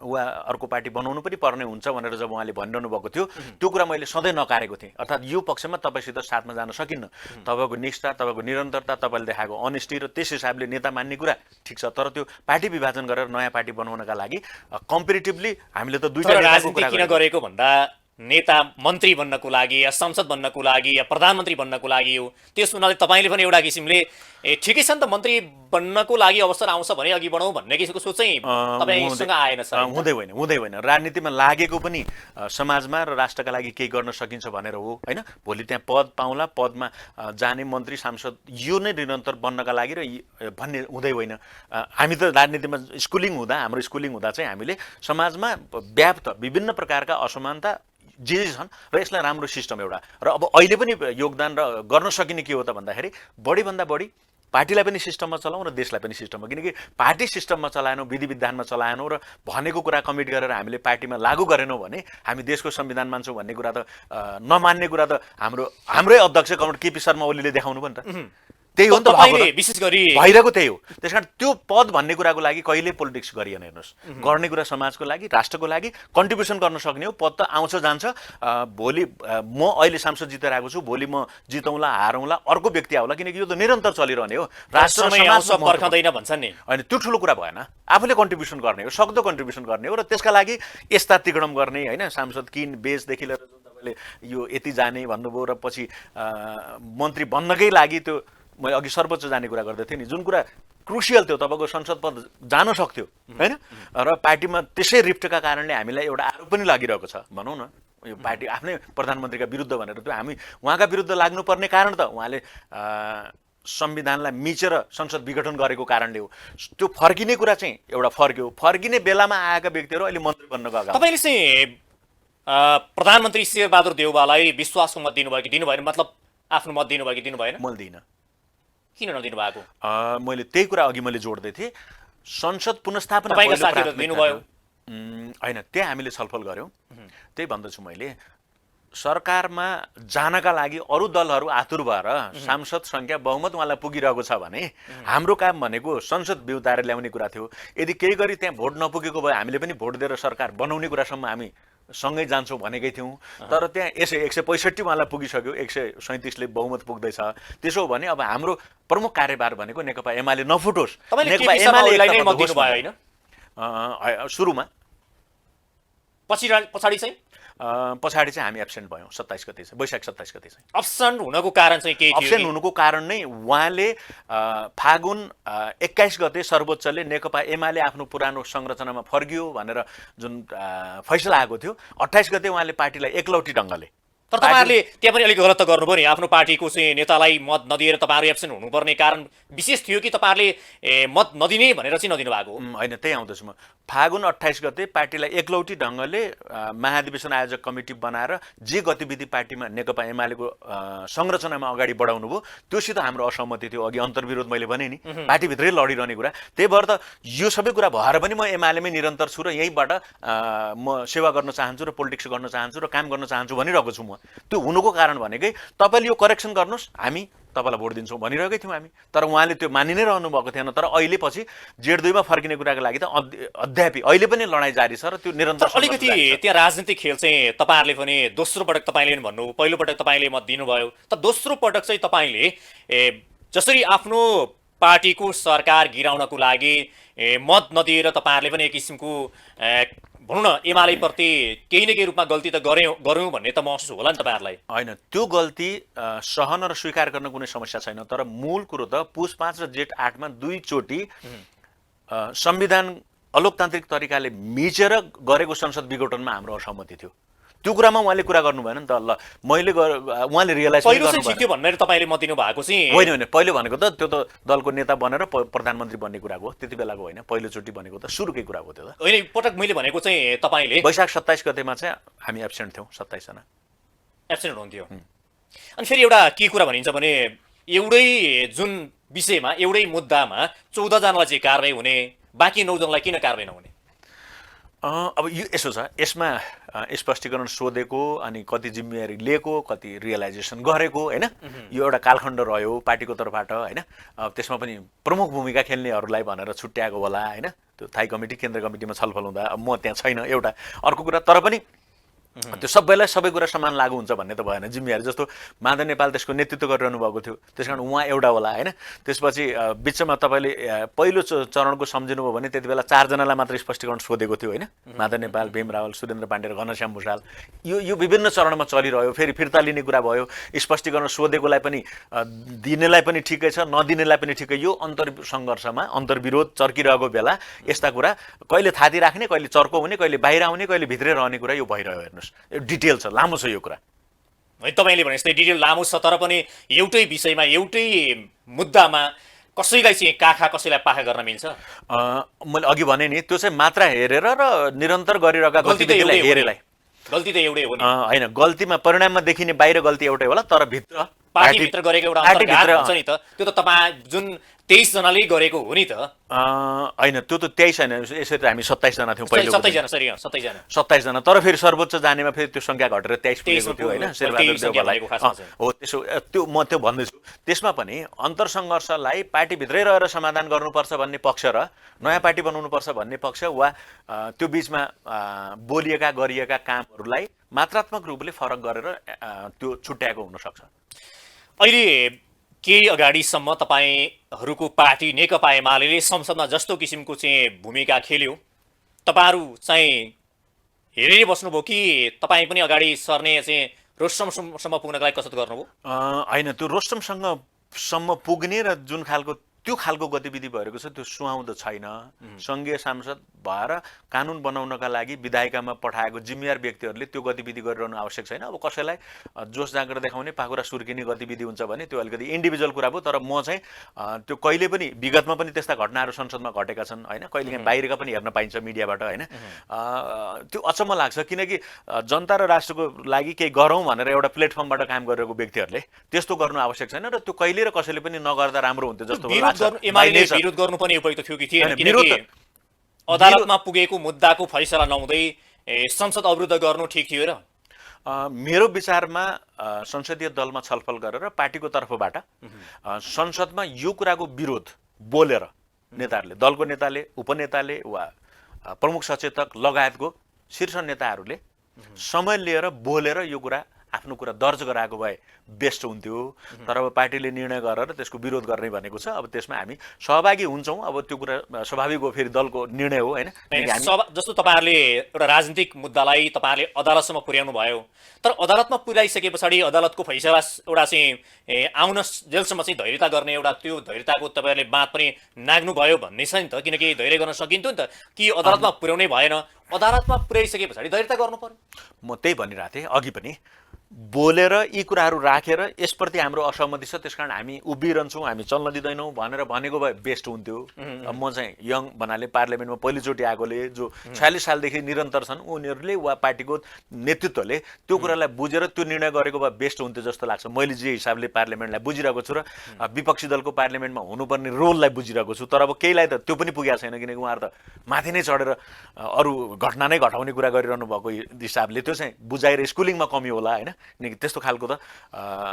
[SPEAKER 1] वा अर्को पार्टी बनाउनु पनि पर्ने हुन्छ भनेर जब उहाँले भनिरहनु भएको थियो, त्यो कुरा मैले सधैँ नकारेको थिएँ। अर्थात् यो पक्षमा तपाईँसित साथमा जान सकिन्न, तपाईँको निष्ठा, तपाईँको निरन्तरता, तपाईँले देखाएको अनेस्टी र त्यस हिसाबले नेता मान्ने कुरा ठिक छ। तर त्यो पार्टी विभाजन गरेर नयाँ पार्टी बनाउनका लागि कम्पेरिटिभली हामीले त दुईटा
[SPEAKER 2] राजनीति किन गरेको भन्दा नेता मन्त्री बन्नको लागि या संसद बन्नको लागि या प्रधानमन्त्री बन्नको लागि हो, त्यस हुनाले तपाईँले पनि एउटा किसिमले ठिकै छ नि त, मन्त्री बन्नको लागि अवसर आउँछ भने अघि बढौँ भन्ने किसिमको सोच चाहिँ तपाईँसँग आएन सर?
[SPEAKER 1] हुँदै होइन। राजनीतिमा लागेको पनि समाजमा र राष्ट्रका लागि केही गर्न सकिन्छ भनेर हो होइन। भोलि त्यहाँ पद पाउँला, पदमा जाने मन्त्री सांसद यो नै निरन्तर बन्नका लागि र भन्ने हुँदै होइन। हामी त राजनीतिमा हाम्रो स्कुलिङ हुँदा चाहिँ हामीले समाजमा व्याप्त विभिन्न प्रकारका असमानता जे छन् र यसलाई राम्रो सिस्टम एउटा र अब अहिले पनि योगदान र गर्न सकिने के हो त भन्दाखेरि बढीभन्दा बढी पार्टीलाई पनि सिस्टममा चलाउँ र देशलाई पनि सिस्टममा, किनकि पार्टी सिस्टममा चलाएनौँ, विधि विधानमा चलाएनौँ र भनेको कुरा कमिट गरेर हामीले पार्टीमा लागू गरेनौँ भने हामी देशको संविधान मान्छौँ भन्ने कुरा त नमान्ने कुरा त हाम्रै अध्यक्ष कमरेड केपी शर्मा ओलीले देखाउनु पनि त त्यही हो नि त।
[SPEAKER 2] विशेष गरी
[SPEAKER 1] भइरहेको त्यही हो। त्यसकारण त्यो पद भन्ने कुराको लागि कहिले पोलिटिक्स गरिएन। हेर्नुहोस्, गर्ने कुरा समाजको लागि, राष्ट्रको लागि कन्ट्रिब्युसन गर्न सक्ने हो। पद त आउँछ जान्छ। भोलि म अहिले सांसद जितेर आएको छु, भोलि म जितौँला हारौँला अर्को व्यक्ति आउला, किनकि यो त निरन्तर चलिरहने हो। राष्ट्र समाज
[SPEAKER 2] पर्खँदैन भन्छन् नि,
[SPEAKER 1] होइन त्यो ठुलो कुरा भएन। आफूले कन्ट्रिब्युसन गर्ने हो, सक्दो कन्ट्रिब्युसन गर्ने हो र त्यसका लागि यस्ता तिगडम गर्ने होइन। सांसद किन बेचदेखि लिएर जुन तपाईँले यो यति जाने भन्नुभयो र पछि मन्त्री बन्नकै लागि त्यो मैले अघि सर्वोच्च जाने कुरा गर्दै थिएँ नि, जुन कुरा क्रुसियल थियो, तपाईँको संसद पद जान सक्थ्यो होइन, र पार्टीमा त्यसै रिफ्टका कारणले हामीलाई एउटा आरोप पनि लागिरहेको छ भनौँ न, यो पार्टी आफ्नै प्रधानमन्त्रीका विरुद्ध भनेर। त्यो हामी उहाँका विरुद्ध लाग्नुपर्ने कारण त उहाँले संविधानलाई मिचेर संसद विघटन गरेको कारणले हो। त्यो फर्किने कुरा चाहिँ एउटा फर्क्यो, फर्किने बेलामा आएका व्यक्तिहरू अहिले मन्त्री बन्न गएका।
[SPEAKER 2] तपाईँले चाहिँ प्रधानमन्त्री शेरबहादुर देउवालाई विश्वासको मत दिनुभयो कि दिनु भएन? मतलब आफ्नो मत दिनुभयो कि दिनु भएन?
[SPEAKER 1] मैले दिइनँ।
[SPEAKER 2] किन नदिनु भएको?
[SPEAKER 1] मैले त्यही कुरा अघि मैले जोड्दै थिएँ। संसद पुनस्थापना
[SPEAKER 2] दिनुभयो
[SPEAKER 1] होइन, त्यहाँ हामीले छलफल गऱ्यौँ। त्यही भन्दछु मैले, सरकारमा जानका लागि अरू दलहरू आतुर भएर सांसद सङ्ख्या बहुमत उहाँलाई पुगिरहेको छ भने हाम्रो काम भनेको संसद बिउताएर ल्याउने कुरा थियो। यदि केही गरी त्यहाँ भोट नपुगेको भए हामीले पनि भोट दिएर सरकार बनाउने कुरासम्म हामी सँगै जान्छौँ भनेकै थियौँ। तर त्यहाँ यसै 165 उहाँलाई पुगिसक्यो, 137ले बहुमत पुग्दैछ। त्यसो हो भने अब हाम्रो प्रमुख कार्यभार भनेको नेकपा एमाले नफुटोस्,
[SPEAKER 2] नेकपा एमाले मत दिनु भयो होइन
[SPEAKER 1] सुरुमा।
[SPEAKER 2] पछाडि चाहिँ
[SPEAKER 1] हामी एब्सेन्ट भयौँ 27 गते चाहिँ, वैशाख 27 गते चाहिँ।
[SPEAKER 2] अब्सेन्ट हुनको कारण चाहिँ के थियो?
[SPEAKER 1] अब्सेन्ट हुनुको कारण नै उहाँले फागुन 21 गते सर्वोच्चले नेकपा एमाले आफ्नो पुरानो संरचनामा फर्कियो भनेर जुन फैसला आएको थियो, 28 गते उहाँले पार्टीलाई एकलौटी ढङ्गले।
[SPEAKER 2] तर तपाईँहरूले त्यहाँ पनि अलिक गलत त गर्नुभयो नि, आफ्नो पार्टीको चाहिँ नेतालाई मत नदिएर तपाईँहरू एब्सेन्ट हुनुपर्ने कारण विशेष थियो कि तपाईँहरूले मत नदिने भनेर चाहिँ नदिनु भएको?
[SPEAKER 1] होइन, त्यही आउँदैछु म। फागुन 28 गते पार्टीलाई एकलौटी ढङ्गले महाधिवेशन आयोजक कमिटी बनाएर जे गतिविधि पार्टीमा नेकपा एमालेको संरचनामा अगाडि बढाउनु भयो त्योसित हाम्रो असहमति थियो। अघि अन्तर्विरोध मैले भने नि, पार्टीभित्रै लडिरहने कुरा। त्यही भएर त यो सबै कुरा भएर पनि म एमालेमै निरन्तर छु र यहीँबाट म सेवा गर्न चाहन्छु र पोलिटिक्स गर्न चाहन्छु र काम गर्न चाहन्छु भनिरहेको छु म। त्यो हुनुको कारण भनेकै तपाईँले यो करेक्सन गर्नुहोस्, हामी तपाईँलाई भोट दिन्छौँ भनिरहेकै थियौँ हामी। तर उहाँले त्यो मानि नै रहनु भएको थिएन। तर अहिले पछि जेठ 2मा फर्किने कुराको लागि त अध्यापि अहिले पनि लडाइँ जारी छ र त्यो निरन्तर।
[SPEAKER 2] अलिकति त्यहाँ राजनीतिक खेल चाहिँ तपाईँहरूले पनि दोस्रो पटक तपाईँले पनि भन्नु, पहिलो पटक तपाईँले मत दिनुभयो, त दोस्रो पटक चाहिँ तपाईँले जसरी आफ्नो पार्टीको सरकार गिराउनको लागि मत नदिएर तपाईँहरूले पनि एक किसिमको भनौँ न एमालेप्रति केही न केही रूपमा गल्ती त गऱ्यौँ भन्ने त महसुस होला नि तपाईँहरूलाई?
[SPEAKER 1] होइन, त्यो गल्ती सहन र स्वीकार गर्न कुनै समस्या छैन। तर मूल कुरो त पुस 5 र जेठ 8मा दुईचोटि संविधान अलोकतान्त्रिक तरिकाले मिचेर गरेको संसद विघटनमा हाम्रो असहमति थियो। त्यो कुरामा उहाँले कुरा गर्नु भएन नि त। ल मैले उहाँले रियलाइज
[SPEAKER 2] जित्यो भनेर तपाईँले मत दिनु भएको चाहिँ
[SPEAKER 1] होइन। पहिलो भनेको त त्यो त दलको नेता बनेर प्रधानमन्त्री बन्ने कुराको हो, त्यति बेलाको होइन। पहिलोचोटि भनेको त सुरुकै कुरा हो त्यो त।
[SPEAKER 2] होइन, पटक मैले भनेको चाहिँ तपाईँले
[SPEAKER 1] वैशाख 27 गतेमा चाहिँ हामी एब्सेन्ट थियौँ, 27 जना
[SPEAKER 2] एब्सेन्ट हुनुहुन्थ्यो। अनि फेरि एउटा के कुरा भनिन्छ भने एउटै जुन विषयमा एउटै मुद्दामा 14 जनालाई चाहिँ कारबाही हुने, बाँकी 9 जनालाई किन कारबाही नहुने?
[SPEAKER 1] अब यो यसो छ, यसमा स्पष्टीकरण सोधेको अनि कति जिम्मेवारी लिएको, कति रियलाइजेसन गरेको होइन, यो एउटा कालखण्ड रह्यो पार्टीको तर्फबाट होइन। त्यसमा पनि प्रमुख भूमिका खेल्नेहरूलाई भनेर छुट्याएको होला होइन। त्यो थाई कमिटी केन्द्र कमिटीमा छलफल हुँदा अब म त्यहाँ छैन एउटा अर्को कुरा। तर पनि त्यो सबैलाई सबै कुरा समान लागु हुन्छ भन्ने त भएन। जिम्मेवारी जस्तो माधव नेपाल त्यसको नेतृत्व गरिरहनु भएको थियो, त्यस कारण उहाँ एउटा होला होइन। त्यसपछि बिचमा तपाईँले पहिलो चरणको सम्झिनुभयो भने त्यति बेला 4 जनालाई मात्र स्पष्टीकरण सोधेको थियो होइन, माधव नेपाल, भीम रावल, सुरेन्द्र पाण्डे र घनश्याम भुषाल। यो विभिन्न चरणमा चलिरह्यो, फेरि फिर्ता लिने कुरा भयो, स्पष्टीकरण सोधेकोलाई पनि दिनेलाई पनि ठिकै छ, नदिनेलाई पनि ठिकै। यो अन्तर्सङ्घर्षमा अन्तर्विरोध चर्किरहेको बेला यस्ता कुरा कहिले थाती राख्ने, कहिले चर्को हुने, कहिले बाहिर आउने, कहिले भित्रै रहने कुरा यो भइरह्यो। हेर्नुहोस्, डिटेल छ, लामो छ यो कुरा।
[SPEAKER 2] है तपाईँले भने जस्तै डिटेल लामो छ, तर पनि एउटै विषयमा एउटै मुद्दामा कसैलाई चाहिँ काखा कसैलाई पाखा गर्न मिल्छ?
[SPEAKER 1] मैले अघि भने नि, त्यो चाहिँ मात्रा हेरेर र निरन्तर गरिरहेका गतिविधिलाई हेरेलाई
[SPEAKER 2] गल्ती त एउटै हो नि
[SPEAKER 1] होइन। गल्तीमा परिणाममा देखिने बाहिर गल्ती एउटै होला, तर भित्र
[SPEAKER 2] पार्टीभित्र गरेको एउटा अन्तर्घात हुन्छ नि त। त्यो त तपाईँ जुन 23 जनाले गरेको हो नि त।
[SPEAKER 1] होइन, त्यो त 23 होइन, यसरी त हामी 27 जना थियौँ पहिलो।
[SPEAKER 2] 27 जना, सरी 27
[SPEAKER 1] जना। तर फेरि सर्वोच्च जानेमा फेरि त्यो संख्या घटेर 23 पुगेको थियो होइन, शेरबहादुर देउवालाई। हो, त्यसो त्यो म त्यो भन्दैछु। त्यसमा पनि अन्तर्सङ्घर्षलाई पार्टीभित्रै रहेर समाधान गर्नुपर्छ भन्ने पक्ष र नयाँ पार्टी बनाउनुपर्छ भन्ने पक्ष वा त्यो बिचमा बोलिएका गरिएका कामहरूलाई मात्रात्मक रूपले फरक गरेर त्यो छुट्याएको हुनसक्छ।
[SPEAKER 2] अहिले केही अगाडिसम्म तपाईँहरूको पार्टी नेकपा एमाले संसदमा जस्तो किसिमको चाहिँ भूमिका खेल्यो, तपाईँहरू चाहिँ हेरेर बस्नुभयो कि तपाईँ पनि अगाडि सर्ने चाहिँ रोस्टमसम्म पुग्नका लागि कसरत गर्नुभयो?
[SPEAKER 1] होइन, त्यो रोस्टमसम्म पुग्ने र जुन खालको त्यो खालको गतिविधि भइरहेको छ त्यो सुहाउँदो छैन। सङ्घीय सांसद भएर कानुन बनाउनका लागि विधायिकामा पठाएको जिम्मेवार व्यक्तिहरूले त्यो गतिविधि गरिरहनु आवश्यक छैन। अब कसैलाई जोस जाँगर देखाउने, पाखुरा सुर्किने गतिविधि हुन्छ भने त्यो अलिकति इन्डिभिजुअल कुरा भयो। तर म चाहिँ त्यो कहिले पनि विगतमा पनि त्यस्ता घटनाहरू संसदमा घटेका छन् होइन, कहिलेकाहीँ बाहिरका पनि हेर्न पाइन्छ मिडियाबाट होइन। त्यो अचम्म लाग्छ, किनकि जनता र राष्ट्रको लागि केही गरौँ भनेर एउटा प्लेटफर्मबाट काम गरिरहेको व्यक्तिहरूले त्यस्तो गर्नु आवश्यक छैन र त्यो कहिले र कसैले पनि नगर्दा राम्रो हुन्थ्यो जस्तो लाग्छ।
[SPEAKER 2] एमाले विरोध गर्नु पनि उपयुक्त थियो कि थिएन? किनकि अदालतमा पुगेको मुद्दाको फैसला नहुँदै संसद अवरुद्ध गर्नु ठिक थियो र?
[SPEAKER 1] मेरो विचारमा संसदीय दलमा छलफल गरेर पार्टीको तर्फबाट संसदमा यो कुराको विरोध बोलेर नेताहरूले, दलको नेताले, उपनेताले वा प्रमुख सचेतक लगायतको शीर्ष नेताहरूले समय लिएर बोलेर यो कुरा आफ्नो कुरा दर्ज गराएको भए बेस्ट हुन्थ्यो। तर अब पार्टीले निर्णय गरेर त्यसको विरोध गर्ने भनेको छ। अब त्यसमा हामी सहभागी हुन्छौँ। अब त्यो कुरा स्वाभाविक हो, फेरि दलको निर्णय हो होइन।
[SPEAKER 2] जस्तो तपाईँहरूले एउटा राजनीतिक मुद्दालाई तपाईँहरूले अदालतसम्म पुर्याउनु भयो, तर अदालतमा पुर्याइसके पछाडि अदालतको फैसला एउटा चाहिँ आउन जेलसम्म चाहिँ धैर्यता गर्ने एउटा त्यो धैर्यताको तपाईँहरूले बात पनि नाग्नु भयो भन्ने छ नि त। किनकि धैर्य गर्न सकिन्थ्यो नि त, कि अदालतमा पुर्याउनै भएन, अदालतमा पुर्याइसके पछाडि धैर्यता गर्नु पर्यो।
[SPEAKER 1] म त्यही भनिरहेको थिएँ अघि पनि, बोलेर यी कुराहरू राखेर यसप्रति हाम्रो असहमति छ त्यस कारण हामी उभिरहन्छौँ, हामी चल्न दिँदैनौँ भनेर भनेको भए बेस्ट हुन्थ्यो। अब म चाहिँ यङ भन्नाले पार्लियामेन्टमा पहिलोचोटि आएकोले जो 46 सालदेखि निरन्तर छन् उनीहरूले वा पार्टीको नेतृत्वले त्यो कुरालाई बुझेर त्यो निर्णय गरेको भए बेस्ट हुन्थ्यो जस्तो लाग्छ। मैले जे हिसाबले पार्लियामेन्टलाई बुझिरहेको छु र विपक्षी दलको पार्लियामेन्टमा हुनुपर्ने रोललाई बुझिरहेको छु। तर अब केहीलाई त त्यो पनि पुगेको छैन, किनकि उहाँहरू त माथि नै चढेर अरू घटना नै घटाउने कुरा गरिरहनु भएको हिसाबले त्यो चाहिँ बुझाएर स्कुलिङमा कमी होला होइन। किनकि त्यस्तो खालको त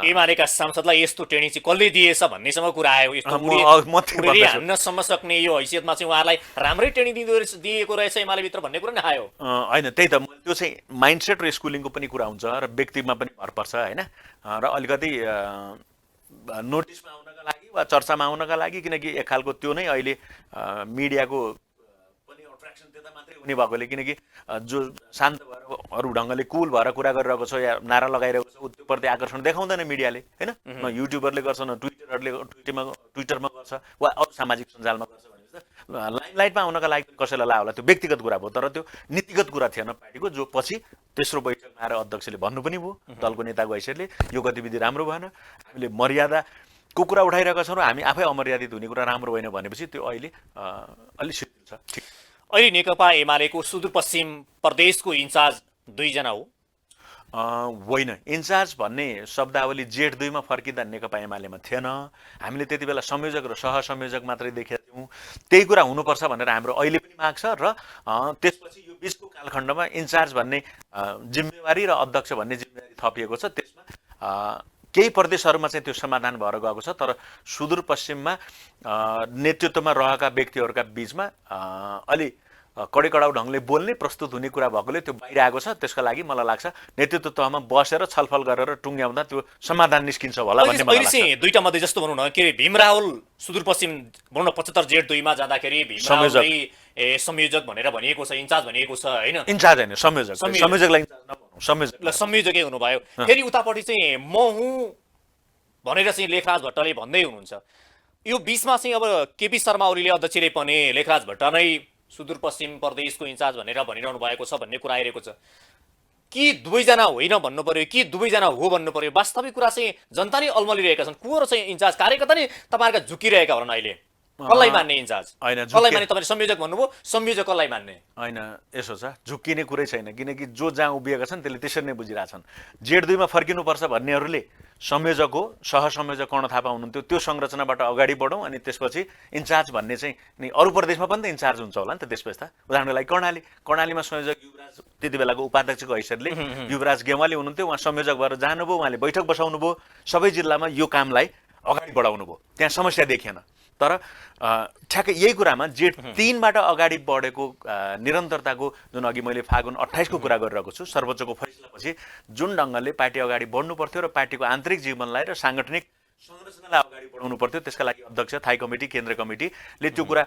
[SPEAKER 2] एमालेका सांसदलाई यस्तो ट्रेनिङ चाहिँ कसले दिएछ भन्नेसम्म कुरा आयो। यस्तो हान्न सम्म सक्ने यो हैसियतमा चाहिँ उहाँलाई राम्रै ट्रेनिङ दिएको रहेछ एमालेभित्र भन्ने कुरा नै आयो
[SPEAKER 1] होइन। त्यही त त्यो चाहिँ माइन्डसेट र स्कुलिङको पनि कुरा हुन्छ र व्यक्तिमा पनि भर पर्छ होइन। र अलिकति नोटिसमा आउनका लागि वा चर्चामा आउनका लागि, किनकि एक खालको त्यो नै अहिले मिडियाको पनि अट्र्याक्सन त्यता मात्रै हुने भएकोले, किनकि जो शान्त भएर अरू ढङ्गले कुल भएर कुरा गरिरहेको छ या नारा लगाइरहेको छ त्योप्रति आकर्षण देखाउँदैन मिडियाले होइन। न युट्युबरले गर्छ, न ट्विटरमा गर्छ वा अरू सामाजिक सञ्जालमा गर्छ भने लाइमलाइटमा आउनका लागि कसैलाई ला होला। त्यो व्यक्तिगत कुरा भयो, तर त्यो नीतिगत कुरा थिएन पार्टीको, जो पछि तेस्रो बैठकमा आएर अध्यक्षले भन्नु पनि भयो दलको नेताको हैसियतले यो गतिविधि राम्रो भएन, हामीले मर्यादाको कुरा उठाइरहेका छौँ र हामी आफै अमर्यादित हुने कुरा राम्रो होइन भनेपछि त्यो अहिले अलि शिथिल छ। ठिक,
[SPEAKER 2] अहिले नेकपा एमालेको सुदूरपश्चिम प्रदेशको इन्चार्ज 2 जना हो?
[SPEAKER 1] होइन, इन्चार्ज भन्ने शब्दावली जेठ 2 मा फर्किँदा नेकपा एमालेमा थिएन। हामीले त्यति बेला संयोजक र सहसंयोजक मात्रै देखेका थियौँ। त्यही कुरा हुनुपर्छ भनेर हाम्रो अहिले पनि माग छ र त्यसपछि यो बिचको कालखण्डमा इन्चार्ज भन्ने जिम्मेवारी र अध्यक्ष भन्ने जिम्मेवारी थपिएको छ। त्यसमा केही प्रदेशहरूमा चाहिँ त्यो समाधान भएर गएको छ, तर सुदूरपश्चिममा नेतृत्वमा रहेका व्यक्तिहरूका बिचमा अलि कडी कडाउ ढङ्गले बोल्ने प्रस्तुत हुने कुरा भएकोले त्यो बाहिर आएको छ। त्यसको लागि मलाई लाग्छ नेतृत्व तहमा बसेर छलफल गरेर टुङ्ग्याउँदा त्यो समाधान निस्किन्छ होला भन्ने मलाई
[SPEAKER 2] अहिले
[SPEAKER 1] लाग्छ।
[SPEAKER 2] चाहिँ दुईटा मध्ये जस्तो भनौँ न, के अरे भीम रावल सुदूरपश्चिम भनौँ न 75Z2 मा जाँदाखेरि भीम रावललाई संयोजक भनेर भनिएको छ, इन्चार्ज भनिएको छ होइन,
[SPEAKER 1] इन्चार्ज होइन संयोजक, संयोजकलाई इन्चार्ज नभनौँ, संयोजक
[SPEAKER 2] ल संयोजकै हुनुभयो। फेरि उतापट्टि चाहिँ म हुँ भनेर चाहिँ लेखराज भट्टले भन्दै हुनुहुन्छ। यो बिचमा चाहिँ अब केपी शर्मा ओलीले अध्यक्षले पनि लेखराज भट्ट नै सुदूरपश्चिम प्रदेशको इन्चार्ज भनेर भनिरहनु भएको छ भन्ने कुरा आइरहेको छ। कि दुवैजना होइन भन्नु पर्यो कि दुवैजना हो भन्नु पर्यो? वास्तविक कुरा चाहिँ जनता नै अल्मलिरहेका छन्। को चाहिँ इन्चार्ज? कार्यकर्ता नै तपाईँहरूका झुकिरहेका होलान् अहिले। कसलाई मान्ने इन्चार्ज?
[SPEAKER 1] होइन,
[SPEAKER 2] कसलाई मान्ने? तपाईँले संयोजक भन्नुभयो, संयोजक कसलाई मान्ने?
[SPEAKER 1] होइन, यसो छ, झुक्किने कुरै छैन, किनकि जो जहाँ उभिएका छन् त्यसले त्यसरी नै बुझिरहेछन्। Z2 मा फर्किनुपर्छ भन्नेहरूले संयोजक हो, सहसंयोजक कर्ण थापा हुनुहुन्थ्यो, त्यो संरचनाबाट अगाडि बढौँ अनि त्यसपछि इन्चार्ज भन्ने चाहिँ नि अरू प्रदेशमा पनि त इन्चार्ज हुन्छ होला नि त त्यसपछि त। उदाहरणको लागि कर्णालीमा संयोजक युवराज त्यति बेलाको उपाध्यक्षको हैसियतले युवराज गेवाली हुनुहुन्थ्यो, उहाँ संयोजक भएर जानुभयो, उहाँले बैठक बसाउनु भयो, सबै जिल्लामा यो कामलाई अगाडि बढाउनु भयो, त्यहाँ समस्या देखिएन। तर ठ्याक्कै यही कुरामा Z3बाट अगाडि बढेको निरन्तरताको जुन अघि मैले फागुन 28 को कुरा गरिरहेको छु, सर्वोच्चको फैसलापछि जुन ढङ्गले पार्टी अगाडि बढ्नु पर्थ्यो र पार्टीको आन्तरिक जीवनलाई र साङ्गठनिक संरचनालाई अगाडि बढाउनु पर्थ्यो, त्यसका लागि अध्यक्ष, थाई कमिटी, केन्द्र कमिटीले त्यो कुरा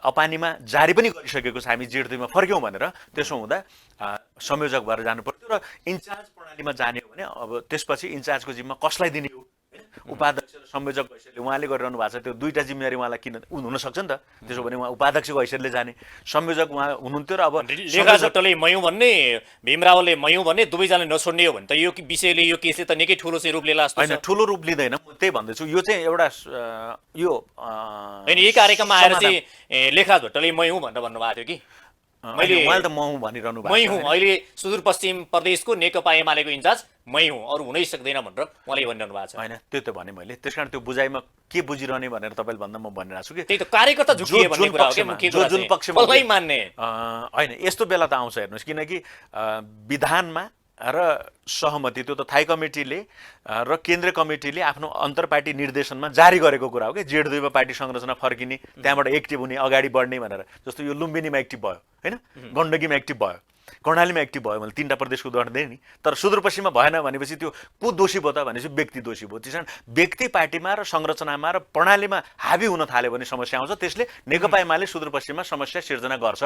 [SPEAKER 1] अपानीमा जारी पनि गरिसकेको छ। हामी Z2 मा फर्क्यौँ भनेर, त्यसो हुँदा संयोजक भएर जानु पर्थ्यो र इन्चार्ज प्रणालीमा जाने हो भने अब त्यसपछि इन्चार्जको जिम्मा कसलाई दिने हो? उपाध्यक्ष र संयोजक हैसियतले उहाँले गरिरहनु भएको छ, त्यो दुईटा जिम्मेवारी उहाँलाई किन हुनसक्छ नि त। त्यसो भने उहाँ उपाध्यक्षको हैसियतले जाने, संयोजक उहाँ हुनुहुन्थ्यो र अब
[SPEAKER 2] लेखराज भट्टले मयौँ भन्ने, भीम रावलले मयौँ भन्ने, दुवैजना नछोड्ने हो भने त यो विषयले, यो केसले त निकै ठुलो चाहिँ रूप लिएला जस्तो छ।
[SPEAKER 1] होइन, ठुलो रूप लिँदैन, म त्यही भन्दैछु। यो चाहिँ एउटा यो
[SPEAKER 2] होइन, यही कार्यक्रममा आएर चाहिँ लेखराज भट्टले मयौँ भनेर भन्नुभएको थियो कि
[SPEAKER 1] उहाँले त म हुँ भनिरहनु भएको
[SPEAKER 2] मै हुँ, अहिले सुदूरपश्चिम प्रदेशको नेकपा एमालेको इन्चार्ज मै हुँ, अरू हुनै सक्दैन भनेर उहाँले भनिरहनु भएको छ।
[SPEAKER 1] होइन, त्यो त भने मैले, त्यसकारण त्यो बुझाइमा के बुझिरहने भनेर तपाईँले भन्दा म भनिरहेको छु कि
[SPEAKER 2] त्यही त कार्यकर्ता झुकिए भन्ने कुरा हो के मुख्य कुरा
[SPEAKER 1] जुन
[SPEAKER 2] चाहिँ।
[SPEAKER 1] पक्षमा
[SPEAKER 2] कसलाई मान्ने?
[SPEAKER 1] होइन, यस्तो बेला त आउँछ हेर्नुहोस्, किनकि विधानमा र सहमति त्यो त थाई कमिटीले र केन्द्र कमिटीले आफ्नो अन्तर्पार्टी निर्देशनमा जारी गरेको कुरा हो कि Z2 मा पार्टी संरचना फर्किने, त्यहाँबाट एक्टिभ हुने, अगाडि बढ्ने भनेर। जस्तो यो लुम्बिनीमा एक्टिभ भयो होइन, गण्डकीमा एक्टिभ भयो, कर्णालीमा एक्टिभ भयो, मैले 3टा प्रदेशको उदाहरण दिएँ नि। तर सुदूरपश्चिममा भएन भनेपछि त्यो को दोषी भयो त भनेपछि व्यक्ति दोषी भयो। त्यसकारण व्यक्ति पार्टीमा र संरचनामा र प्रणालीमा हाबी हुन थाल्यो भने समस्या आउँछ। त्यसले नेकपा एमाले सुदूरपश्चिममा समस्या सिर्जना गर्छ।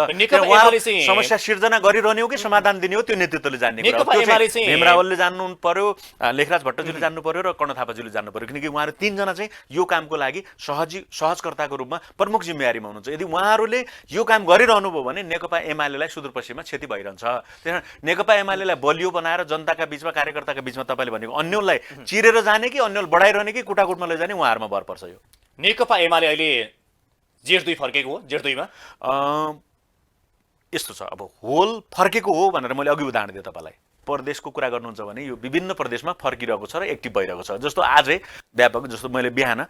[SPEAKER 1] समस्या सिर्जना गरिरहने हो कि समाधान दिने हो, त्यो नेतृत्वले जान्ने कुरा हो। भीम रावलले जान्नु पर्यो, लेखराज भट्टजीले जान्नु पर्यो र कर्ण थापाजीले जान्नु पर्यो, किनकि उहाँहरू 3 जना चाहिँ यो कामको लागि सहजकर्ताको रूपमा प्रमुख जिम्मेवारीमा हुनुहुन्छ। यदि उहाँहरूले यो काम गरिरहनु भयो भने नेकपा एमालेलाई सुदूरपश्चिममा क्षति भइरहन्छ। त्यसकारण नेकपा एमालेलाई बलियो बनाएर जनताका बीचमा, कार्यकर्ताका बीचमा तपाईँले भनेको अन्यललाई चिरेर जाने कि अन्यल बढाइरहने कि कुटाकुटमा लैजाने, उहाँहरूमा भर पर्छ। यो
[SPEAKER 2] नेकपा एमाले अहिले Z2 फर्केको हो, Z2 मा
[SPEAKER 1] यस्तो छ, अब होल फर्केको हो भनेर मैले अघि उदाहरण दिएँ तपाईँलाई। प्रदेशको कुरा गर्नुहुन्छ भने यो विभिन्न प्रदेशमा फर्किरहेको छ र एक्टिभ भइरहेको छ। जस्तो आजै व्यापक, जस्तो मैले बिहान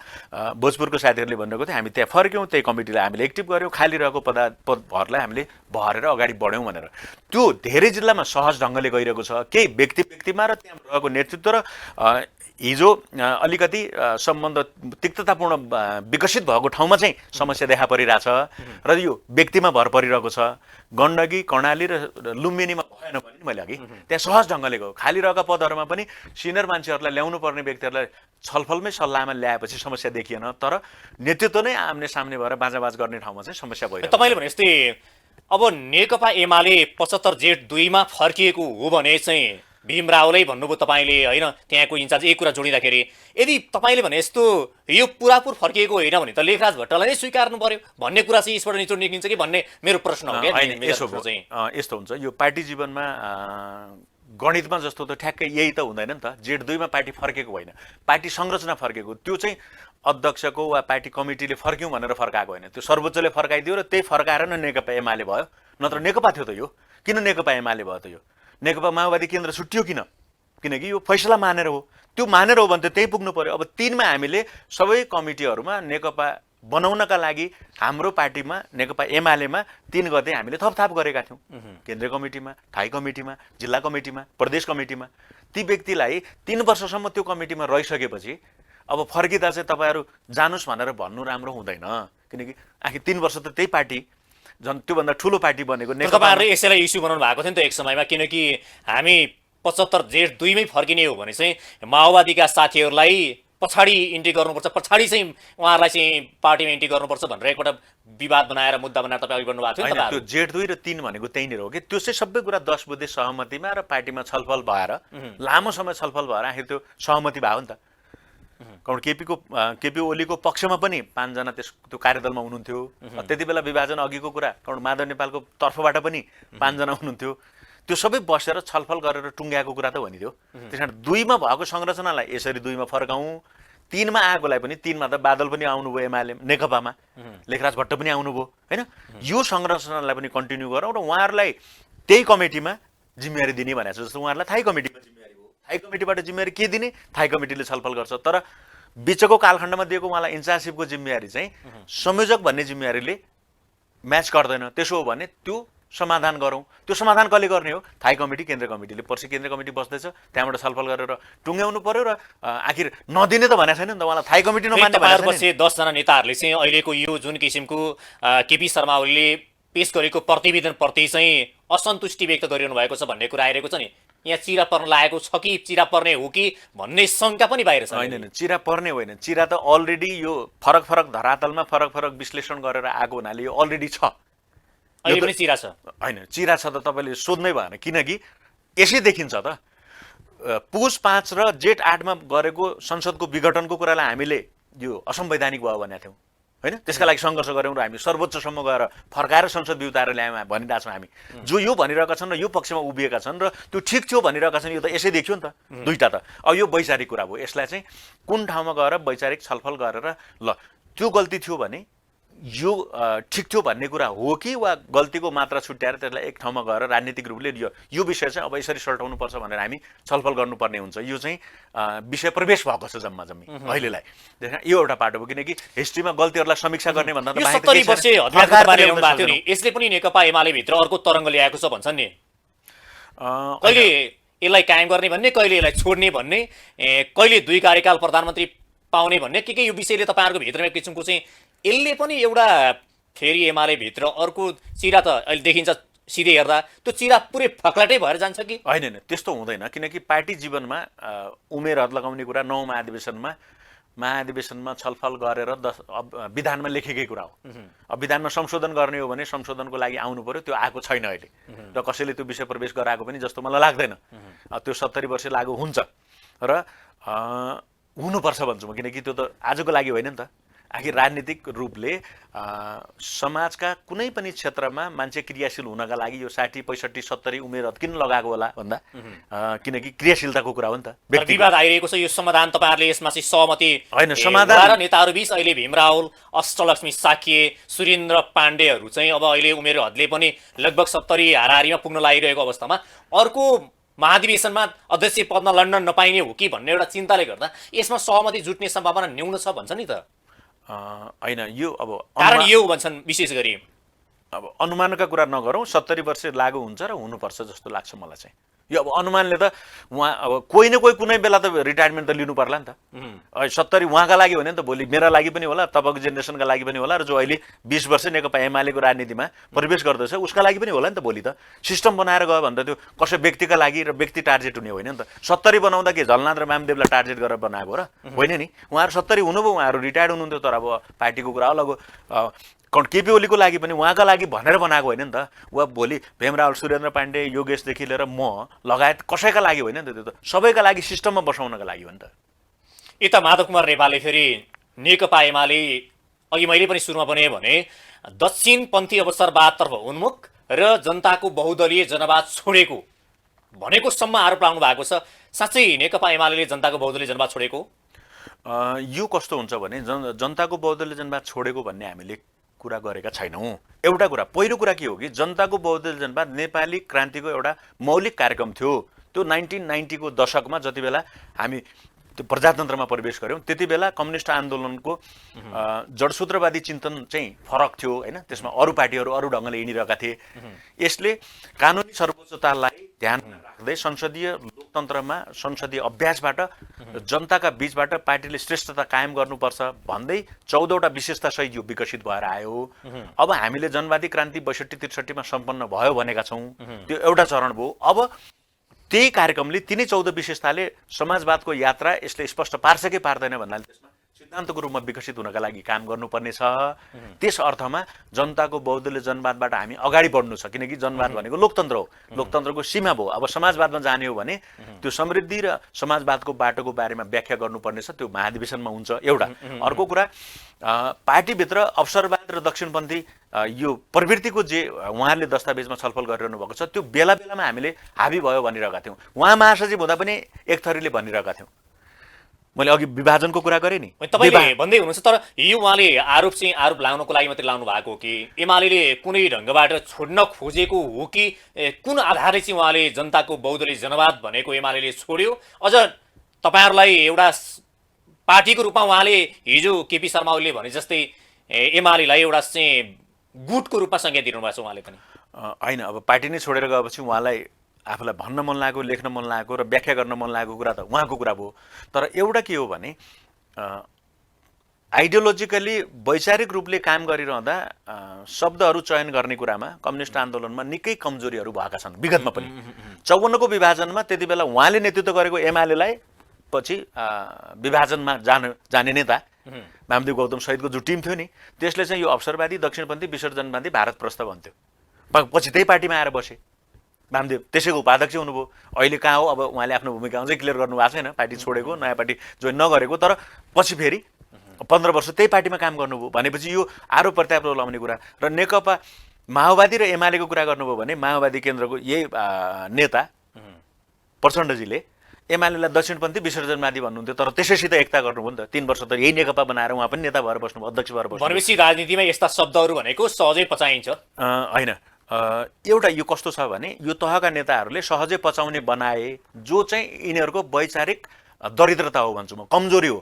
[SPEAKER 1] भोजपुरको साथीहरूले भनिरहेको थिएँ, हामी त्यहाँ फर्क्यौँ, त्यही कमिटीलाई हामीले एक्टिभ गऱ्यौँ, खाली रहेको पदहरूलाई हामीले भरेर अगाडि बढ्यौँ भनेर। त्यो धेरै जिल्लामा सहज ढङ्गले गइरहेको छ। केही व्यक्तिमा र त्यहाँ रहेको नेतृत्व र हिजो अलिकति सम्बन्ध तिक्ततापूर्ण विकसित भएको ठाउँमा चाहिँ समस्या देखा परिरहेछ र यो व्यक्तिमा भर परिरहेको छ। गण्डकी, कर्णाली र लुम्बिनीमा भएन भने मैले अघि त्यहाँ सहज ढङ्गले गयो। खाली रहेका पदहरूमा पनि सिनियर मान्छेहरूलाई ल्याउनु पर्ने व्यक्तिहरूलाई छलफलमै सल्लाहमा ल्याएपछि समस्या देखिएन। तर नेतृत्व नै आम्ने सामने भएर बाजाबाज गर्ने ठाउँमा चाहिँ समस्या भइरहेको छ।
[SPEAKER 2] तपाईँले भने जस्तै अब नेकपा एमाले 75Z2 मा फर्किएको हो भने चाहिँ भीम रावलै भन्नुभयो तपाईँले होइन, त्यहाँको इन्चार्ज, एक कुरा जोडिँदाखेरि यदि तपाईँले भने यस्तो यो पुरापुर फर्किएको होइन भने त लेखराज भट्टलाई नै स्वीकार्नु पर्यो भन्ने कुरा चाहिँ यसबाट निचोड निक्लिन्छ कि भन्ने मेरो प्रश्न हो।
[SPEAKER 1] यस्तो हुन्छ, यो पार्टी जीवनमा गणितमा जस्तो त ठ्याक्कै यही त हुँदैन नि त। Z2 मा पार्टी फर्केको होइन, पार्टी संरचना फर्केको। त्यो चाहिँ अध्यक्षको वा पार्टी कमिटीले फर्क्यौँ भनेर फर्काएको होइन, त्यो सर्वोच्चले फर्काइदियो र त्यही फर्काएर नै नेकपा एमाले भयो। नत्र नेकपा थियो त यो, किन नेकपा एमाले भयो त? यो नेकपा माओवादी केन्द्र छुट्टियो किन? किनकि यो फैसला मानेर हो। त्यो मानेर हो भने त त्यही पुग्नु पर्यो। अब 3 मा हामीले सबै कमिटीहरूमा नेकपा बनाउनका लागि हाम्रो पार्टीमा नेकपा एमालेमा 3 गते हामीले थपथाप गरेका थियौँ। केन्द्रीय कमिटीमा, थाई कमिटीमा, जिल्ला कमिटीमा, प्रदेश कमिटीमा। ती व्यक्तिलाई 3 वर्षसम्म त्यो कमिटीमा रहिसकेपछि अब फर्किँदा चाहिँ तपाईँहरू जानुस् भनेर भन्नु राम्रो हुँदैन, किनकि आखिर 3 वर्ष त त्यही पार्टी झन् त्योभन्दा ठुलो पार्टी बनेको नेकपा
[SPEAKER 2] तपाईँहरूले यसैलाई इस्यु बनाउनु भएको थियो नि त एक समयमा, किनकि हामी 75 जेठ 2 मै फर्किने हो भने चाहिँ माओवादीका साथीहरूलाई पछाडि इन्ट्री गर्नुपर्छ, पछाडि चाहिँ उहाँहरूलाई चाहिँ पार्टीमा इन्ट्री गर्नुपर्छ भनेर एकपल्ट विवाद बनाएर मुद्दा बनाएर तपाईँ अघि बढ्नु भएको थियो नि
[SPEAKER 1] होइन,
[SPEAKER 2] त।
[SPEAKER 1] त्यो जेठ 2 र 3 भनेको त्यहीँनिर हो कि त्यो चाहिँ सबै कुरा 10 बुँदे सहमतिमा र पार्टीमा छलफल भएर लामो समय छलफल भएर आखिर त्यो सहमति भयो नि त। कारण केपी ओलीको पक्षमा पनि 5 जना त्यो कार्यदलमा हुनुहुन्थ्यो। त्यति बेला विभाजन अघिको कुरा, कारण माधव नेपालको तर्फबाट पनि 5 जना हुनुहुन्थ्यो। त्यो सबै बसेर छलफल गरेर टुङ्ग्याएको कुरा त हो नि त्यो। त्यसकारण 2 मा भएको संरचनालाई यसरी 2 मा फर्काउँ, 3 मा आएकोलाई पनि 3 मा त बादल पनि आउनुभयो एमाले नेकपामा, लेखराज भट्ट पनि आउनुभयो होइन। यो संरचनालाई पनि कन्टिन्यू गरौँ र उहाँहरूलाई त्यही कमिटीमा जिम्मेवारी दिने भनेको छ। जस्तो उहाँहरूलाई थाई कमिटीमा जिम्मेवारी हो, थाई कमिटीबाट जिम्मेवारी के दिने, थाई कमिटीले छलफल गर्छ। तर बिचको कालखण्डमा दिएको उहाँलाई इन्चार्जसिपको जिम्मेवारी चाहिँ संयोजक भन्ने जिम्मेवारीले म्याच गर्दैन। त्यसो हो भने त्यो समाधान गरौँ। त्यो समाधान कसले गर्ने हो? थाई कमिटी, केन्द्रीय कमिटीले। पर्सि केन्द्रीय कमिटी बस्दैछ, त्यहाँबाट छलफल गरेर टुङ्ग्याउनु पर्यो र आखिर नदिने त भनेको छैन नि त उहाँलाई। थाई कमिटी नमान्ने भनेको छैन।
[SPEAKER 2] 10 जना नेताहरूले चाहिँ अहिलेको यो जुन किसिमको केपी शर्मा ओलीले पेश गरेको प्रतिवेदनप्रति चाहिँ असन्तुष्टि व्यक्त गरिरहनु भएको छ भन्ने कुरा आइरहेको छ नि। यहाँ चिरा पर्न लागेको छ कि चिरा पर्ने हो कि भन्ने शङ्का पनि बाहिर छ।
[SPEAKER 1] होइन, चिरा पर्ने होइन, चिरा त अलरेडी यो फरक फरक धरातलमा फरक फरक विश्लेषण गरेर आएको हुनाले यो अलरेडी छ।
[SPEAKER 2] अहिले पनि चिरा छ।
[SPEAKER 1] होइन, चिरा छ त तपाईँले सोध्नै भएन, किनकि यसै देखिन्छ त। पुस 5 र जेठ 8 मा गरेको संसदको विघटनको कुरालाई हामीले यो असंवैधानिक भयो भनेका थियौँ होइन। त्यसका लागि सङ्घर्ष गऱ्यौँ र हामी सर्वोच्चसम्म गएर फर्काएर संसद बिउताएर ल्यायौँ भनिरहेका छौँ हामी। जो यो भनिरहेका छन् र यो पक्षमा उभिएका छन् र त्यो ठिक थियो भनिरहेका छन्, यो त यसै देखियो नि त दुईटा त। अब यो वैचारिक कुरा भयो। यसलाई चाहिँ कुन ठाउँमा गएर वैचारिक छलफल गरेर ल त्यो गल्ती थियो भने यो ठिक थियो भन्ने कुरा हो कि वा गल्तीको मात्रा छुट्याएर त्यसलाई एक ठाउँमा गएर राजनीतिक रूपले यो विषय चाहिँ अब यसरी सल्टाउनु पर्छ भनेर हामी छलफल गर्नुपर्ने हुन्छ। यो चाहिँ विषय प्रवेश भएको छ जम्मा जम्मी अहिलेलाई। यो एउटा पाटो हो, किनकि हिस्ट्रीमा गल्तीहरूलाई समीक्षा गर्ने भन्दा
[SPEAKER 2] यो 70 वर्षे यसले पनि नेकपा एमाले भित्र अर्को तरङ्ग ल्याएको छ भन्छन् नि। कहिले यसलाई कायम गर्ने भन्ने, कहिले यसलाई छोड्ने भन्ने, कहिले 2 कार्यकाल प्रधानमन्त्री पाउने भन्ने के यो विषयले तपाईँहरूको भित्रमा एक किसिमको चाहिँ यसले पनि एउटा फेरि एमाले भित्र अर्को चिरा त अहिले देखिन्छ। सिधै हेर्दा त्यो चिरा पुरै फक्लाटै भएर जान्छ कि?
[SPEAKER 1] होइन, त्यस्तो हुँदैन। किनकि पार्टी जीवनमा उमेर हद लगाउने कुरा 9 महाधिवेशनमा छलफल गरेर विधानमा लेखेकै कुरा हो। अब विधानमा संशोधन गर्ने हो भने संशोधनको लागि आउनु पर्यो, त्यो आएको छैन अहिले र कसैले त्यो विषय प्रवेश गराएको पनि जस्तो मलाई लाग्दैन। त्यो 70 वर्ष लागू हुन्छ र हुनुपर्छ भन्छु म, किनकि त्यो त आजको लागि होइन नि त। आखिर राजनीतिक रूपले समाजका कुनै पनि क्षेत्रमा मान्छे क्रियाशील हुनका लागि यो 60, 65, 70 उमेर किन लगाएको होला भन्दा किनकि क्रियाशीलताको कुरा हो नि त।
[SPEAKER 2] विवाद आइरहेको छ, यो समाधान तपाईँहरूले यसमा चाहिँ सहमति
[SPEAKER 1] होइन? समाधान
[SPEAKER 2] नेताहरू बीच अहिले भीम रावल, अष्टलक्ष्मी साक्य, सुरेन्द्र पाण्डेहरू चाहिँ अब अहिले उमेर हदले पनि लगभग 70 हाराहारीमा पुग्न लागिरहेको अवस्थामा अर्को महाधिवेशनमा अध्यक्ष पदमा लड्न नपाइने हो कि भन्ने एउटा चिन्ताले गर्दा यसमा सहमति जुट्ने सम्भावना न्यून छ भन्छ नि त।
[SPEAKER 1] होइन, यो अब
[SPEAKER 2] कारण यो भन्छन् विशेष गरी।
[SPEAKER 1] अब अनुमानका कुरा नगरौँ, 70 वर्ष लागू हुन्छ र हुनुपर्छ जस्तो लाग्छ मलाई चाहिँ। यो अब अनुमानले त उहाँ अब कोही न कोही कुनै बेला त रिटायरमेन्ट त लिनु पर्ला नि त। 70 उहाँका लागि भने नि त भोलि मेरा लागि पनि होला, तपाईँको जेनेरेसनका लागि पनि होला, र जो अहिले 20 वर्ष नेकपा एमालेको राजनीतिमा प्रवेश गर्दैछ उसका लागि पनि होला नि त। भोलि त सिस्टम बनाएर गयो भने त त्यो कसै व्यक्तिका लागि र व्यक्ति टार्गेट हुने होइन नि त। 70 बनाउँदा के झलनाथ र वामदेवलाई टार्गेट गरेर बनाएको र होइन नि? उहाँहरू 70 हुनुभयो, उहाँहरू रिटायर्ड हुनुहुन्थ्यो, तर अब पार्टीको कुरा अलग हो। कारण केपी ओलीको लागि पनि उहाँका लागि भनेर बनाएको होइन नि त। वा भोलि भीम रावल, सुरेन्द्र पाण्डे, योगेशदेखि लिएर म लगायत कसैका लागि होइन नि त। त्यो त सबैका लागि सिस्टममा बसाउनका लागि हो नि त।
[SPEAKER 2] यता माधव कुमार नेपालले फेरि नेकपा एमाले अघि मैले पनि सुरुमा भने दक्षिणपन्थी अवसरवादतर्फ उन्मुख र जनताको बहुदलीय जनवाद छोडेको भनेको सम्म आरोप लाग्नु भएको छ। साँच्चै नेकपा एमाले जनताको बहुदलीय जनवाद छोडेको?
[SPEAKER 1] यो कस्तो हुन्छ भने जनताको बहुदलीय जनवाद छोडेको भन्ने हामीले कुरा गरेका छैनौँ। एउटा कुरा, पहिलो कुरा के हो कि जनताको बहुदलीय जनवाद नेपाली क्रान्तिको एउटा मौलिक कार्यक्रम थियो। त्यो 1990 को दशकमा जति बेला हामी त्यो प्रजातन्त्रमा प्रवेश गऱ्यौँ त्यति बेला कम्युनिस्ट आन्दोलनको जडसूत्रवादी चिन्तन चाहिँ फरक थियो होइन। त्यसमा अरू पार्टीहरू अरू ढङ्गले हिँडिरहेका थिए। यसले कानुनी सर्वोच्चतालाई ध्यानमा राख्दै संसदीय लोकतन्त्रमा संसदीय अभ्यासबाट जनताका बीचबाट पार्टीले श्रेष्ठता कायम गर्नुपर्छ भन्दै 14वटा विशेषता सहित यो विकसित भएर आयो। अब हामीले जनवादी क्रान्ति 62-63 मा सम्पन्न भयो भनेका छौँ, त्यो एउटा चरण भयो। अब त्यही कार्यक्रमले तिनै 14 विशेषताले समाजवादको यात्रा यसले स्पष्ट पार्छ कि पार्दैन भन्नाले त्यसमा सिद्धान्तको रूपमा विकसित हुनका लागि काम गर्नुपर्ने छ। त्यस अर्थमा जनताको बहुदलीय जनवादबाट हामी अगाडि बढ्नु छ, किनकि जनवाद भनेको लोकतन्त्र हो, लोकतन्त्रको सीमा भयो। अब समाजवादमा जाने हो भने त्यो समृद्धि र समाजवादको बाटोको बारेमा व्याख्या गर्नुपर्ने छ, त्यो महाधिवेशनमा हुन्छ एउटा। अर्को कुरा पार्टीभित्र अवसरवाद र दक्षिणपन्थी यो प्रवृत्तिको जे उहाँहरूले दस्तावेजमा छलफल गरिरहनु भएको छ त्यो बेला बेलामा हामीले हाबी भयो भनिरहेका थियौँ। उहाँ महासचिव हुँदा पनि एक थरीले भनिरहेका थियौँ। मैले अघि विभाजनको कुरा गरेँ नि,
[SPEAKER 2] तपाईले भन्दै हुनुहुन्छ, तर यो उहाँले आरोप लाउनको लागि मात्रै लाउनु भएको हो कि एमाले कुनै ढङ्गबाट छोड्न खोजेको हो कि कुन आधारले चाहिँ उहाँले जनताको बहुदलीय जनवाद भनेको एमाले छोड्यो? अझ तपाईँहरूलाई एउटा पार्टीको रूपमा उहाँले हिजो केपी शर्मा ओलीले भने जस्तै एमालेलाई एउटा चाहिँ गुटको रूपमा संज्ञा दिनुभएको छ उहाँले पनि।
[SPEAKER 1] होइन, अब पार्टी नै छोडेर गएपछि उहाँलाई आफूलाई भन्न मन लागेको, लेख्न मन लागेको र व्याख्या गर्न मन लागेको कुरा त उहाँको कुरा भयो। तर एउटा के हो भने आइडियोलोजिकली वैचारिक रूपले काम गरिरहँदा शब्दहरू चयन गर्ने कुरामा कम्युनिस्ट आन्दोलनमा निकै कमजोरीहरू भएका छन् विगतमा पनि। 54को विभाजनमा त्यति बेला उहाँले नेतृत्व गरेको एमालेलाई पछि विभाजनमा जाने नेता वामदेव गौतम सहितको जो टिम थियो नि त्यसले चाहिँ यो अवसरवादी दक्षिणपन्थी विसर्जनवादी भारत प्रस्ताव भन्थ्यो। पछि त्यही पार्टीमा आएर बसे वामदेव, त्यसैको उपाध्यक्ष हुनुभयो। अहिले कहाँ हो, अब उहाँले आफ्नो भूमिका अझै क्लियर गर्नु भएको छैन, पार्टी छोडेको, नयाँ पार्टी जोइन नगरेको, तर पछि फेरि 15 वर्ष त्यही पार्टीमा काम गर्नुभयो। भनेपछि यो आरोप प्रत्यारोप लाउने कुरा। र नेकपा माओवादी र एमालेको कुरा गर्नुभयो भने माओवादी केन्द्रको यही नेता प्रचण्डजीले एमालेलाई दक्षिणपन्थी विसर्जनवादी भन्नुहुन्थ्यो, तर त्यसैसित एकता गर्नुभयो नि त। 3 वर्ष त यही नेकपा बनाएर उहाँ पनि नेता भएर बस्नुभयो, अध्यक्ष भएर बस्नुभयो।
[SPEAKER 2] भनेपछि राजनीतिमा यस्ता शब्दहरू भनेको सहजै पचाइन्छ?
[SPEAKER 1] होइन, एउटा यो कस्तो छ भने यो तहका नेताहरूले सहजै पचाउने बनाए, जो चाहिँ यिनीहरूको वैचारिक दरिद्रता हो भन्छु म, कमजोरी हो।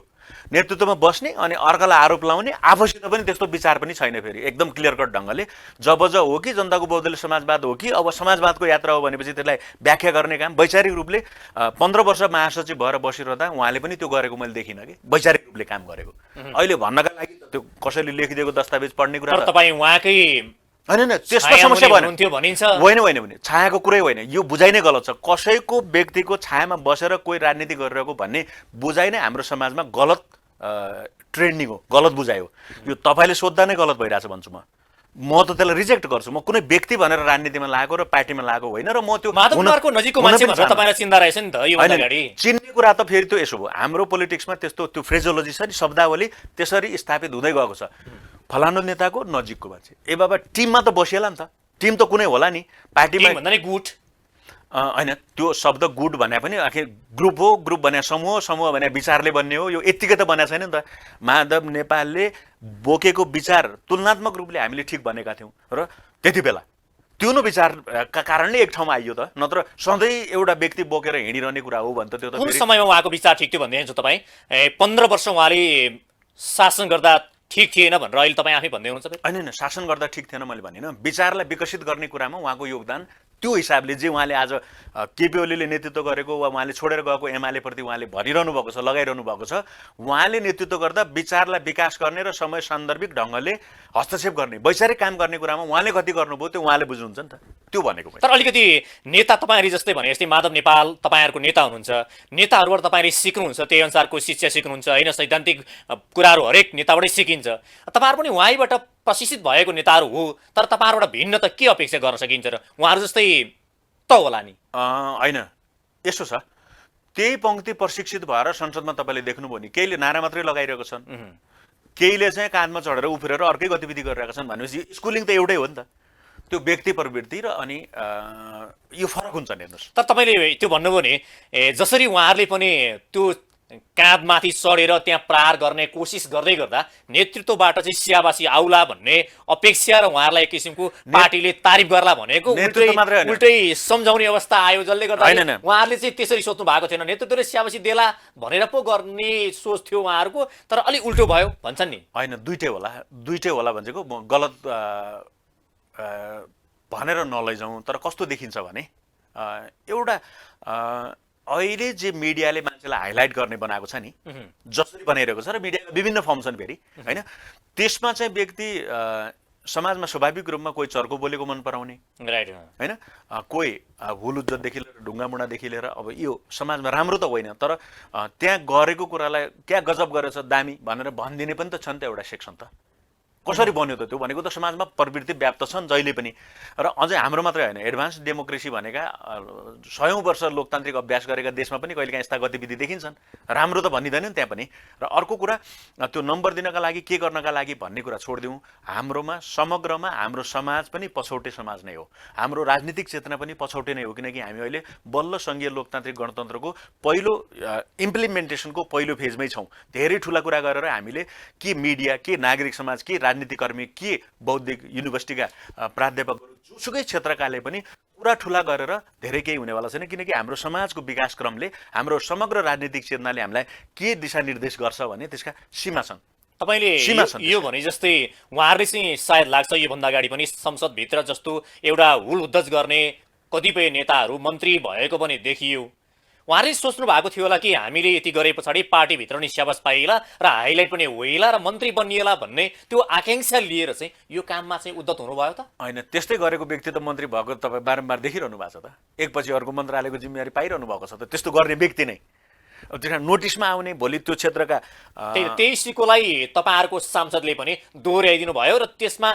[SPEAKER 1] नेतृत्वमा बस्ने अनि अर्कालाई आरोप लाउने, आफूसित पनि त्यस्तो विचार पनि छैन। फेरि एकदम क्लियर कट ढङ्गले जब हो कि जनताको बहुदलीय समाजवाद हो कि अब समाजवादको यात्रा हो भनेपछि त्यसलाई व्याख्या गर्ने काम वैचारिक रूपले 15 वर्ष महासचिव भएर बसिरहँदा उहाँले पनि त्यो गरेको मैले देखिनँ कि वैचारिक रूपले काम गरेको। अहिले भन्नका लागि त्यो कसैले लेखिदिएको दस्तावेज पढ्ने कुरा
[SPEAKER 2] तपाईँ उहाँकै
[SPEAKER 1] होइन, त्यसमा समस्या
[SPEAKER 2] भनिन्छ
[SPEAKER 1] होइन, छायाको कुरै होइन, यो बुझाइ नै गलत छ। कसैको व्यक्तिको छायामा बसेर कोही राजनीति गरिरहेको भन्ने बुझाइ नै हाम्रो समाजमा गलत ट्रेन्डिङ हो, गलत बुझाइ हो। यो तपाईँले सोद्धा नै गलत भइरहेछ भन्छु म त त्यसलाई रिजेक्ट गर्छु। म कुनै व्यक्ति भनेर राजनीतिमा लागेको र पार्टीमा लागेको होइन, र म त्यो
[SPEAKER 2] नजिकको मान्छे भनेर तपाईँलाई चिन्ता रहेछ नि त। यो
[SPEAKER 1] चिन्ने कुरा त फेरि त्यो यसो भयो, हाम्रो पोलिटिक्समा त्यस्तो त्यो फ्रेजोलोजी छ नि, शब्दावली त्यसरी स्थापित हुँदै गएको छ। फलानु नेताको नजिकको मान्छे, ए बाबा टिममा त बसिएला नि त, टिम त कुनै होला नि, पार्टीमा
[SPEAKER 2] भन्दा नि गुट
[SPEAKER 1] होइन। त्यो शब्द गुट भने पनि आखिर ग्रुप हो, ग्रुप भने समूह, समूह भने विचारले बन्ने हो। यो यत्तिकै त बनेको छैन नि त। माधव नेपालले बोकेको विचार तुलनात्मक रूपले हामीले ठिक भनेका थियौँ, र त्यति बेला त्यो विचारका कारणले एक ठाउँमा आइयो त, नत्र सधैँ एउटा व्यक्ति बोकेर हिँडिरहने कुरा हो भने त त्यो त
[SPEAKER 2] कुन समयमा उहाँको विचार ठिक थियो भन्दै तपाईँ 15 वर्ष उहाँले शासन गर्दा ठिक थिएन भनेर अहिले तपाईँ आफै भन्दै हुनुहुन्छ?
[SPEAKER 1] होइन, शासन गर्दा ठिक थिएन मैले भनिनँ। विचारलाई विकसित गर्ने कुरामा उहाँको योगदान त्यो हिसाबले जे उहाँले आज केपी ओलीले नेतृत्व गरेको वा उहाँले छोडेर गएको एमालेप्रति उहाँले भनिरहनु भएको छ, लगाइरहनु भएको छ। उहाँले नेतृत्व गर्दा विचारलाई विकास गर्ने र समय सान्दर्भिक ढङ्गले हस्तक्षेप गर्ने, वैचारिक काम गर्ने कुरामा उहाँले कति गर्नुभयो त्यो उहाँले बुझ्नुहुन्छ नि त, त्यो भनेको।
[SPEAKER 2] तर अलिकति नेता तपाईँहरू जस्तै भने जस्तै माधव नेपाल तपाईँहरूको नेता हुनुहुन्छ, नेताहरूबाट तपाईँले सिक्नुहुन्छ, त्यही अनुसारको शिक्षा सिक्नुहुन्छ होइन, सैद्धान्तिक कुराहरू हरेक नेताबाटै सिकिन्छ। तपाईँहरू पनि उहाँबाट प्रशिक्षित भएको नेताहरू हो, तर तपाईँहरूबाट भिन्न त के अपेक्षा गर्न सकिन्छ र? उहाँहरू जस्तै त होला नि?
[SPEAKER 1] होइन, यसो छ, त्यही पङ्क्ति प्रशिक्षित भएर संसदमा तपाईँले देख्नुभयो नि, केहीले नारा मात्रै लगाइरहेको छन्, केहीले चाहिँ काँधमा चढेर उफ्रेर अर्कै गतिविधि गरिरहेका छन्। भनेपछि स्कुलिङ त एउटै हो नि त, त्यो व्यक्ति प्रवृत्ति र अनि यो फरक हुन्छ नि। हेर्नुहोस्,
[SPEAKER 2] तर तपाईँले त्यो भन्नुभयो नि, जसरी उहाँहरूले पनि त्यो काँधमाथि चढेर त्यहाँ प्रहार गर्ने कोसिस गर्दै गर्दा नेतृत्वबाट चाहिँ स्याबासी आउला भन्ने अपेक्षा र उहाँहरूलाई एक किसिमको पार्टीले तारिफ गर्ला भनेको उल्टै सम्झाउने अवस्था आयो, जसले गर्दा उहाँहरूले चाहिँ त्यसरी सोच्नु भएको थिएन, नेतृत्वले स्याबासी देला भनेर पो गर्ने सोच थियो उहाँहरूको, तर अलिक उल्टो भयो भन्छन् नि?
[SPEAKER 1] होइन, दुइटै होला भनेको गलत भनेर नलैजाउँ। तर कस्तो देखिन्छ भने एउटा अहिले जे मिडियाले मान्छेलाई हाइलाइट गर्ने बनाएको छ नि, जसरी बनाइरहेको छ र मिडियाका विभिन्न फर्म छन् फेरि होइन, त्यसमा चाहिँ व्यक्ति समाजमा स्वाभाविक रूपमा कोही चर्को बोलेको मन पराउने
[SPEAKER 2] राइट
[SPEAKER 1] होइन, कोही हुलुज्जतदेखि लिएर ढुङ्गामुढादेखि लिएर अब यो समाजमा राम्रो त होइन तर त्यहाँ गरेको कुरालाई क्या गजब गरेछ दामी भनेर भनिदिने पनि त छन् त एउटा सेक्सन त। कसरी बन्यो त त्यो भनेको त समाजमा प्रवृत्ति व्याप्त छन् जहिले पनि। र अझै हाम्रो मात्रै होइन, एडभान्स डेमोक्रेसी भनेका 100औं वर्ष लोकतान्त्रिक अभ्यास गरेका देशमा पनि कहिलेकाहीँ यस्ता गतिविधि देखिन्छन्। राम्रो त भनिँदैन त्यहाँ पनि। र अर्को कुरा त्यो नम्बर दिनका लागि के गर्नका लागि भन्ने कुरा छोडिदिउँ, हाम्रोमा समग्रमा हाम्रो समाज पनि पछौटे समाज नै हो, हाम्रो राजनीतिक चेतना पनि पछौटे नै हो, किनकि हामी अहिले बल्ल सङ्घीय लोकतान्त्रिक गणतन्त्रको पहिलो इम्प्लिमेन्टेसनको पहिलो फेजमै छौँ। धेरै ठुला कुरा गरेर हामीले के मिडिया, के नागरिक समाज, के राजनीतिकर्मी, के बौद्धिक युनिभर्सिटीका प्राध्यापकहरू जोसुकै क्षेत्रकाले पनि कुरा ठुला गरेर धेरै केही हुनेवाला छैन, किनकि हाम्रो समाजको विकास क्रमले, हाम्रो समग्र राजनीतिक चेतनाले हामीलाई के दिशानिर्देश गर्छ भने त्यसका सीमा छन्।
[SPEAKER 2] तपाईँले यो भने जस्तै उहाँहरूले चाहिँ सायद लाग्छ योभन्दा अगाडि पनि संसदभित्र जस्तो एउटा हुलहुद्दज गर्ने कतिपय नेताहरू मन्त्री भएको पनि देखियो। उहाँहरूले सोच्नु भएको थियो होला कि हामीले यति गरे पछाडि पार्टीभित्र नि स्याबास पाइएला र हाइलाइट पनि होइला र मन्त्री बनिएला भन्ने त्यो आकाङ्क्षा लिएर चाहिँ यो काममा चाहिँ उद्धत हुनुभयो त?
[SPEAKER 1] होइन, त्यस्तै गरेको व्यक्ति त मन्त्री भएको तपाईँ बारम्बार देखिरहनु भएको छ त, एकपछि अर्को मन्त्रालयको जिम्मेवारी पाइरहनु भएको छ त, त्यस्तो गर्ने व्यक्ति नै। अब त्यसमा नोटिसमा आउने भोलि त्यो क्षेत्रका
[SPEAKER 2] त्यही सिकोलाई तपाईँहरूको सांसदले पनि दोहोऱ्याइदिनु भयो र त्यसमा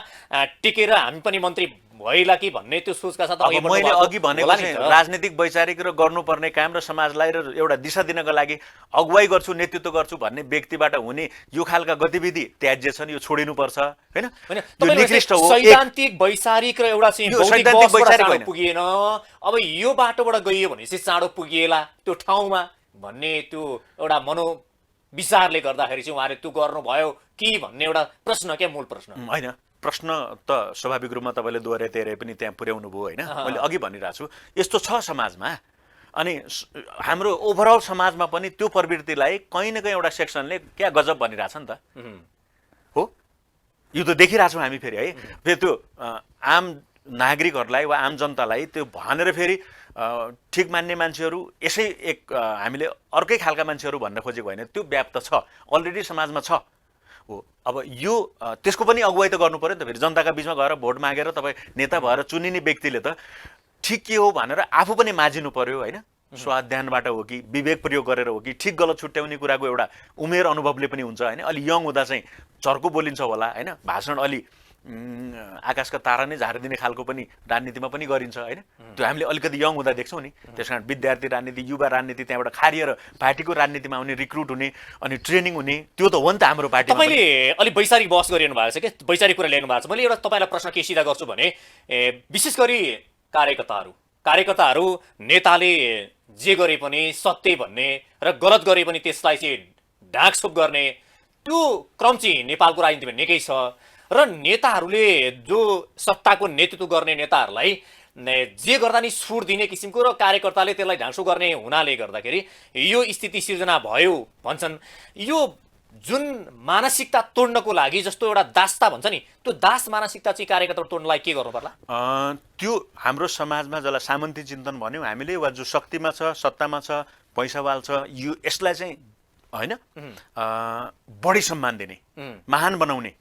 [SPEAKER 2] टिकेर हामी पनि मन्त्री भइला कि भन्ने त्यो सोचका साथ
[SPEAKER 1] मैले अघि भनेको चाहिँ राजनीतिक वैचारिक र गर्नुपर्ने काम र समाजलाई र एउटा दिशा दिनका लागि अगुवाई गर्छु, नेतृत्व गर्छु भन्ने व्यक्तिबाट हुने यो खालका गतिविधि त्याज्य छन्, यो छोडिनुपर्छ होइन।
[SPEAKER 2] सैद्धान्तिक वैचारिक र एउटा चाहिँ पुगिएन, अब यो बाटोबाट गइयो भने चाहिँ चाँडो पुगिएला त्यो ठाउँमा भन्ने त्यो एउटा मनोविचारले गर्दाखेरि चाहिँ उहाँले त्यो गर्नुभयो कि भन्ने एउटा प्रश्न, क्या मूल प्रश्न
[SPEAKER 1] होइन। प्रश्न त स्वाभाविक रूपमा तपाईँले दोहोऱ्याइ तेह्रै पनि त्यहाँ पुर्याउनु भयो होइन। मैले अघि भनिरहेको छु यस्तो छ समाजमा, अनि हाम्रो ओभरअल समाजमा पनि त्यो प्रवृत्तिलाई कहीँ न कहीँ एउटा सेक्सनले क्या गजब भनिरहेछ नि त हो। यो त देखिरहेछौँ हामी फेरि है, फेरि त्यो आम नागरिकहरूलाई वा आम जनतालाई त्यो भनेर फेरि ठिक मान्ने मान्छेहरू यसै एक हामीले अर्कै खालका मान्छेहरू भन्न खोजेको होइन, त्यो व्याप्त छ अलरेडी समाजमा छ हो। अब यो त्यसको पनि अगुवाई त गर्नु पर्यो नि त। फेरि जनताका बिचमा गएर भोट मागेर तपाईँ नेता भएर चुनिने व्यक्तिले त ठिक के हो भनेर आफू पनि माझिनु पर्यो होइन। स्वाध्यानबाट हो कि विवेक प्रयोग गरेर हो कि ठिक गलत छुट्याउने कुराको एउटा उमेर अनुभवले पनि हुन्छ होइन। अलि यङ हुँदा चाहिँ चर्को बोलिन्छ होला होइन, भाषण अलि आकाशका तारा नै झारिदिने खालको पनि राजनीतिमा पनि गरिन्छ होइन। त्यो हामीले अलिकति यङ हुँदा देख्छौँ नि। त्यस कारण विद्यार्थी राजनीति, युवा राजनीति, त्यहाँबाट खारिएर पार्टीको राजनीतिमा आउने, रिक्रुट हुने अनि ट्रेनिङ हुने, त्यो त हो नि त हाम्रो पार्टी।
[SPEAKER 2] तपाईँले अलिक वैचारिक बहस गरिरहनु भएको छ कि वैचारिक कुरा ल्याउनु भएको छ। मैले एउटा तपाईँलाई प्रश्न के सिधा गर्छु भने विशेष गरी कार्यकर्ताहरू नेताले जे गरे पनि सत्य भन्ने र गलत गरे पनि त्यसलाई चाहिँ ढाकछोप गर्ने त्यो क्रम चाहिँ नेपालको राजनीतिमा निकै छ। र नेताहरूले जो सत्ताको नेतृत्व गर्ने नेताहरूलाई जे गर्दा नि छुट दिने किसिमको र कार्यकर्ताले त्यसलाई ढाँसो गर्ने हुनाले गर्दाखेरि यो स्थिति सिर्जना भयो भन्छन्। यो जुन मानसिकता तोड्नको लागि जस्तो एउटा दासता भन्छ नि, त्यो दास मानसिकता चाहिँ कार्यकर्ता तोड्नलाई के गर्नु पर्ला?
[SPEAKER 1] त्यो हाम्रो समाजमा जसलाई सामन्ती चिन्तन भन्यौँ हामीले, वा जो शक्तिमा छ, सत्तामा छ, पैसावाल छ, यो यसलाई चाहिँ होइन बढी सम्मान दिने, महान बनाउने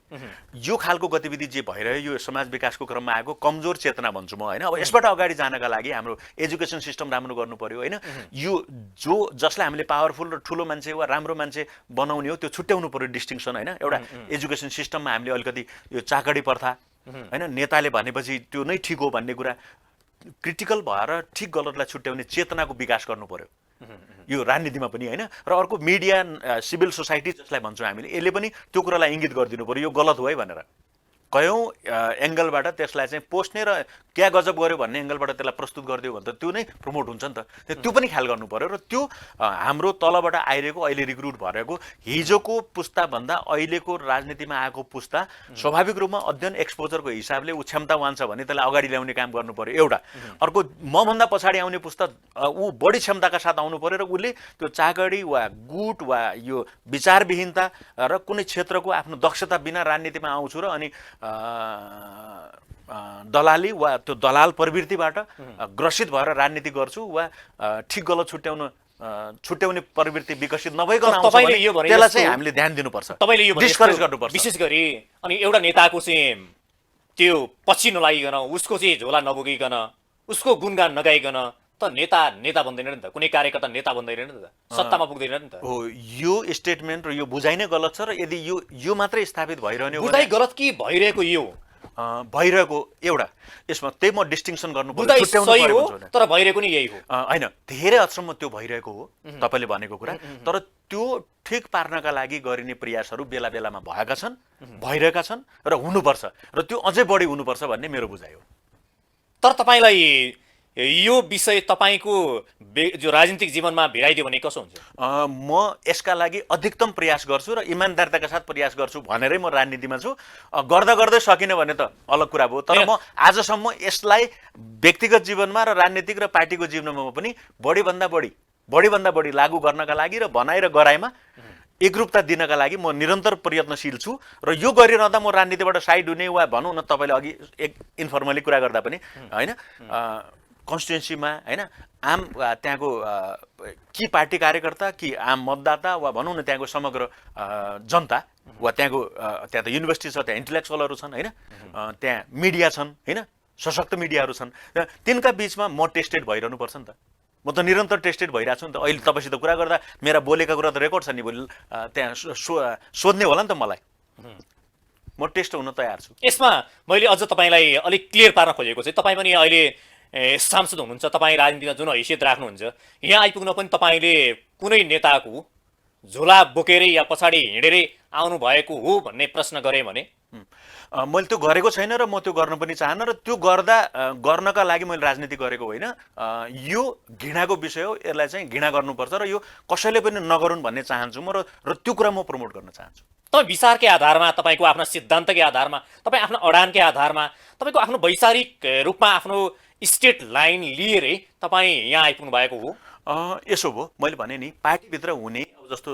[SPEAKER 1] यो खालको गतिविधि जे भइरह्यो यो समाज विकासको क्रममा आएको कमजोर चेतना भन्छु म होइन। अब यसबाट अगाडि जानका लागि हाम्रो एजुकेसन सिस्टम राम्रो गर्नु पर्यो होइन। यो जसलाई हामीले पावरफुल र ठुलो मान्छे वा राम्रो मान्छे बनाउने हो त्यो छुट्याउनु पर्यो डिस्टिङसन होइन। एउटा एजुकेसन सिस्टममा हामीले अलिकति यो चाकडी प्रथा होइन, नेताले भनेपछि त्यो नै ठिक हो भन्ने कुरा क्रिटिकल भएर ठिक गलतलाई छुट्याउने चेतनाको विकास गर्नु पर्यो यो राजनीतिमा पनि होइन। र अर्को मिडिया, सिभिल सोसाइटी जसलाई भन्छौँ हामीले, यसले पनि त्यो कुरालाई इङ्गित गरिदिनु पर्यो यो गलत हो है भनेर। कयौँ एङ्गलबाट त्यसलाई चाहिँ पोस्ट्ने र क्या गजब गर्यो भन्ने एङ्गलबाट त्यसलाई प्रस्तुत गरिदियो भने त त्यो नै प्रमोट हुन्छ नि त। त्यो पनि ख्याल गर्नु पर्यो। र त्यो हाम्रो तलबाट आइरहेको अहिले रिक्रुट भइरहेको हिजोको पुस्ताभन्दा अहिलेको राजनीतिमा आएको पुस्ता स्वाभाविक रूपमा अध्ययन एक्सपोजरको हिसाबले ऊ क्षमतावान छ भने त्यसलाई अगाडि ल्याउने काम गर्नु पर्यो एउटा। अर्को मभन्दा पछाडि आउने पुस्ता ऊ बढी क्षमताका साथ आउनु पर्यो र उसले त्यो चाकडी वा गुट वा यो विचारविहीनता र कुनै क्षेत्रको आफ्नो दक्षता बिना राजनीतिमा आउँछु र अनि दलाली वा त्यो दलाल प्रवृत्तिबाट ग्रसित भएर राजनीति गर्छु वा ठिक गलत छुट्याउन छुट्याउने प्रवृत्ति विकसित नभइकन आउँछ
[SPEAKER 2] तपाईँले
[SPEAKER 1] भने
[SPEAKER 2] यो भने
[SPEAKER 1] त्यसलाई
[SPEAKER 2] जस्तो
[SPEAKER 1] चाहिँ हामीले ध्यान दिनुपर्छ,
[SPEAKER 2] तपाईँले यो भने
[SPEAKER 1] डिस्करेज
[SPEAKER 2] जस्तो
[SPEAKER 1] गर्नुपर्छ।
[SPEAKER 2] विशेष गरी अनि एउटा नेताको चाहिँ त्यो पछि नलागिकन उसको चाहिँ झोला नबोकिकन उसको गुणगान नगाइकन त नेता बन्दैन नि त, कुनै कार्यकर्ता नेता बन्दैन नि त, सत्तामा पुग्दैन नि त।
[SPEAKER 1] हो, यो स्टेटमेन्ट र यो बुझाइ नै गलत छ र यदि यो मात्रै स्थापित भइरहने हो
[SPEAKER 2] बुझाइ
[SPEAKER 1] भने
[SPEAKER 2] गलत कि भइरहेको यो
[SPEAKER 1] भइरहेको एउटा यसमा त्यही म डिस्टिङसन गर्नु पर्यो,
[SPEAKER 2] बुझाइ
[SPEAKER 1] छुट्याउनु
[SPEAKER 2] सही
[SPEAKER 1] पर्यो
[SPEAKER 2] हो
[SPEAKER 1] भन्छु भने।
[SPEAKER 2] तर भइरहेको नि यही हो।
[SPEAKER 1] होइन, धेरै हदसम्म त्यो भइरहेको हो तपाईँले भनेको कुरा, तर त्यो ठिक पार्नका लागि गरिने प्रयासहरू बेला बेलामा भएका छन्, भइरहेका छन् र हुनुपर्छ र त्यो अझै बढी हुनुपर्छ भन्ने मेरो बुझाइ हो।
[SPEAKER 2] तर तपाईँलाई यो विषय तपाईँको जो राजनीतिक जीवनमा भिराइदियो भने कसो हुन्छ?
[SPEAKER 1] म यसका लागि अधिकतम प्रयास गर्छु र इमान्दारिताका साथ प्रयास गर्छु भनेरै म राजनीतिमा छु। गर्दा गर्दै सकिनँ भने त अलग कुरा भयो, तर म आजसम्म यसलाई व्यक्तिगत जीवनमा र राजनीतिक र पार्टीको जीवनमा पनि बढीभन्दा बढी लागू गर्नका लागि र भनाइ र गराइमा एकरूपता दिनका लागि म निरन्तर प्रयत्नशील छु र यो गरिरहँदा म राजनीतिबाट साइड हुने वा भनौँ न, तपाईँले अघि एक इन्फर्मली कुरा गर्दा पनि होइन, कन्स्टिट्युन्सीमा होइन आम त्यहाँको कि पार्टी कार्यकर्ता कि आम मतदाता वा भनौँ न त्यहाँको समग्र जनता वा त्यहाँ त युनिभर्सिटी छ, त्यहाँ इन्टेलेक्चुअलहरू छन् होइन, त्यहाँ मिडिया छन् होइन, सशक्त मिडियाहरू छन्, तिनका बिचमा म टेस्टेड भइरहनुपर्छ नि त। म त निरन्तर टेस्टेड भइरहेको छु नि त। अहिले तपाईँसित कुरा गर्दा मेरा बोलेका कुरा त रेकर्ड छ नि, भोलि त्यहाँ सोध्ने होला नि त मलाई। म टेस्ट हुन तयार छु।
[SPEAKER 2] यसमा मैले अझ तपाईँलाई अलिक क्लियर पार्न खोजेको चाहिँ तपाईँ पनि अहिले सांसद हुनुहुन्छ, तपाईँ राजनीतिमा जुन हैसियत राख्नुहुन्छ, यहाँ आइपुग्न पनि तपाईँले कुनै नेताको झोला बोकेरै या पछाडि हिँडेरै आउनु भएको हो भन्ने प्रश्न गरेँ भने
[SPEAKER 1] मैले त्यो गरेको छैन र म त्यो गर्न पनि चाहन्न र त्यो गर्नका लागि मैले राजनीति गरेको होइन। यो घृणाको विषय हो, यसलाई चाहिँ घृणा गर्नुपर्छ र यो कसैले पनि नगरून् भन्ने चाहन्छु म, र त्यो कुरा म प्रमोट गर्न चाहन्छु।
[SPEAKER 2] तपाईँ विचारकै आधारमा, तपाईँको आफ्ना सिद्धान्तकै आधारमा, तपाईँ आफ्नो अडानकै आधारमा, तपाईँको आफ्नो वैचारिक रूपमा आफ्नो स्टेट लाइन लिएरै तपाईँ यहाँ आइपुग्नु भएको हो।
[SPEAKER 1] यसो भयो, मैले भने नि पार्टीभित्र हुने जस्तो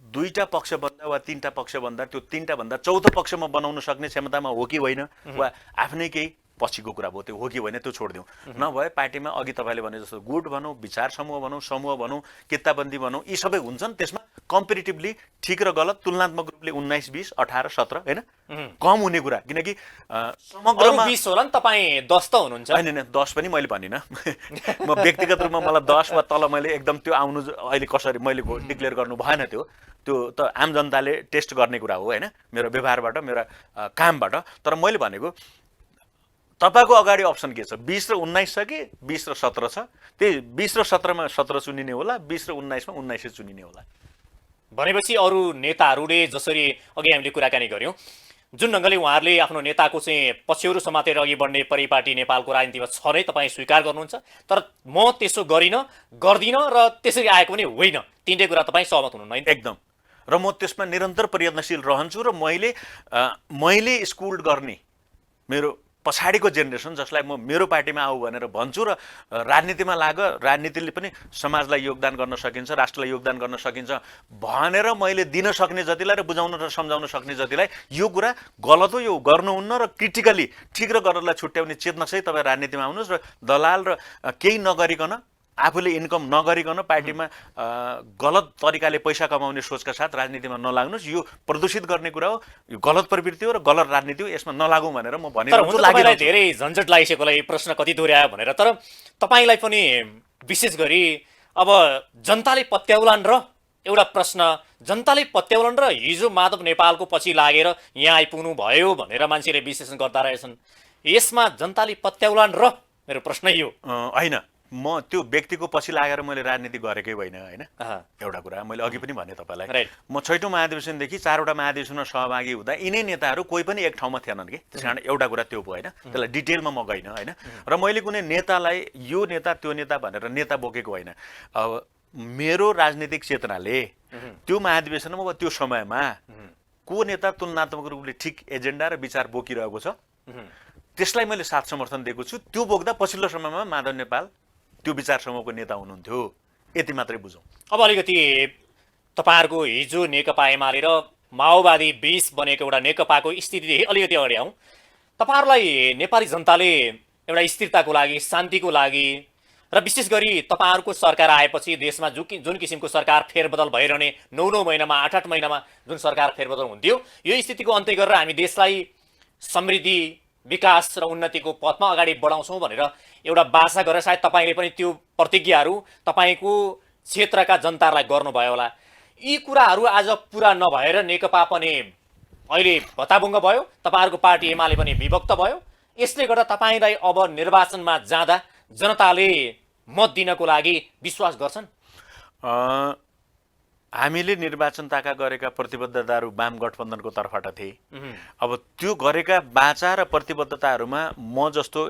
[SPEAKER 1] दुईटा पक्षभन्दा वा तीनटा पक्षभन्दा त्यो तीनटा भन्दा चौथो पक्षमा बनाउन सक्ने क्षमतामा हो कि होइन, वा आफ्नै केही पछिको कुरा भयो त्यो हो कि होइन, त्यो छोडिदिउँ। नभए पार्टीमा अघि तपाईँले भने जस्तो गुट भनौँ, विचार समूह भनौँ, किताबन्दी भनौँ, यी सबै हुन्छन्। त्यसमा कम्पेरिटिभली ठिक र गलत तुलनात्मक रूपले 19, 20, 18, 17 होइन कम हुने कुरा, किनकि समग्रमा
[SPEAKER 2] 20 होला नि, तपाईँ 10 त हुनुहुन्छ।
[SPEAKER 1] होइन 10 पनि मैले भनिनँ। म व्यक्तिगत रूपमा मलाई 10 वा तल मैले एकदम त्यो आउनु अहिले कसरी मैले डिक्लेयर गर्नु भएन, त्यो त आम जनताले टेस्ट गर्ने कुरा हो होइन, मेरो व्यवहारबाट, मेरा कामबाट। तर मैले भनेको तपाईँको अगाडि अप्सन के छ, 20 र 19 छ कि 20 र 17 छ, त्यही 20 र 17मा 17 चुनिने होला, 20 र 19मा 19 चुनिने होला।
[SPEAKER 2] भनेपछि अरू नेताहरूले जसरी अघि हामीले कुराकानी गऱ्यौँ, जुन ढङ्गले उहाँहरूले आफ्नो नेताको चाहिँ पछ्यौरो समातेर अघि बढ्ने परिपाटी नेपालको राजनीतिमा छ नै तपाईँ स्वीकार गर्नुहुन्छ, तर म त्यसो गर्दिनँ र त्यसरी आएको पनि होइन, तिनटै कुरा तपाईँ सहमत हुनुहुन्न?
[SPEAKER 1] एकदम, र म त्यसमा निरन्तर प्रयत्नशील रहन्छु र मैले स्कुल्ड गर्ने मेरो पछाडिको जेनेरेसन जसलाई म मेरो पार्टीमा आऊ भनेर भन्छु र राजनीतिमा राजनीतिले पनि समाजलाई योगदान गर्न सकिन्छ, राष्ट्रलाई योगदान गर्न सकिन्छ भनेर मैले दिन सक्ने जतिलाई र बुझाउन र सम्झाउन सक्ने जतिलाई यो कुरा गलत हो, यो गर्नुहुन्न र क्रिटिकली ठिक र गलतलाई छुट्याउने चेतनासहित तपाईँ राजनीतिमा आउनुहोस् र दलाल र केही नगरिकन, आफूले इन्कम नगरिकन पार्टीमा गलत तरिकाले पैसा कमाउने सोचका साथ राजनीतिमा नलाग्नुहोस्। यो प्रदूषित गर्ने कुरा हो, यो गलत प्रवृत्ति हो र गलत राजनीति हो, यसमा नलागौँ भनेर म भनिरहेको छु।
[SPEAKER 2] तपाईँलाई धेरै झन्झट लागिसकेकोलाई प्रश्न कति दोहोऱ्यायो भनेर, तर तपाईँलाई पनि विशेष गरी अब जनताले पत्याउलान् र एउटा प्रश्न, जनताले पत्याउलान् र हिजो माधव नेपालको पछि लागेर यहाँ आइपुग्नु भयो भनेर मान्छेले विश्लेषण गर्दा रहेछन्, यसमा जनताले पत्याउलान् र मेरो प्रश्न यो
[SPEAKER 1] होइन, म त्यो व्यक्तिको पछि लागेर मैले राजनीति गरेकै होइन होइन। एउटा कुरा मैले अघि पनि भने तपाईँलाई, म 6औं महाधिवेशनदेखि 4वटा महाधिवेशनमा सहभागी हुँदा यिनै नेताहरू कोही पनि एक ठाउँमा थिएनन् कि, त्यस कारण एउटा कुरा त्यो भयो होइन, त्यसलाई डिटेलमा म गइनँ होइन। र मैले कुनै नेतालाई यो नेता त्यो नेता भनेर नेता बोकेको होइन। अब मेरो राजनीतिक चेतनाले त्यो महाधिवेशनमा वा त्यो समयमा को नेता तुलनात्मक रूपले ठिक एजेन्डा र विचार बोकिरहेको छ त्यसलाई मैले साथ समर्थन दिएको छु। त्यो बोक्दा पछिल्लो समयमा माधव नेपाल त्यो विचार समूहको नेता हुनुहुन्थ्यो, यति मात्रै बुझौँ।
[SPEAKER 2] अब अलिकति तपाईँहरूको हिजो नेकपा एमाले र माओवादी बीच बनेको एउटा नेकपाको स्थितिदेखि अलिकति अगाडि आउँ। तपाईँहरूलाई नेपाली जनताले एउटा स्थिरताको लागि, शान्तिको लागि र विशेष गरी तपाईँहरूको सरकार आएपछि देशमा जुन किसिमको सरकार फेरबदल भइरहने 9 महिनामा 8 महिनामा जुन सरकार फेरबदल हुन्थ्यो, यो स्थितिको अन्त्य गरेर हामी देशलाई समृद्धि, विकास र उन्नतिको पथमा अगाडि बढाउँछौँ भनेर एउटा बासा गरेर सायद तपाईँले पनि त्यो प्रतिज्ञाहरू तपाईँको क्षेत्रका जनतालाई गर्नुभयो होला। यी कुराहरू आज पुरा नभएर नेकपा पनि अहिले भत्ताभुङ्ग भयो, तपाईँहरूको पार्टी एमाले पनि विभक्त भयो। यसले गर्दा तपाईँलाई अब निर्वाचनमा जाँदा जनताले मत दिनको लागि विश्वास गर्छन्?
[SPEAKER 1] हामीले निर्वाचन ताका गरेका प्रतिबद्धताहरू वाम गठबन्धनको तर्फबाट थिए। अब त्यो गरेका बाचा र प्रतिबद्धताहरूमा म जस्तो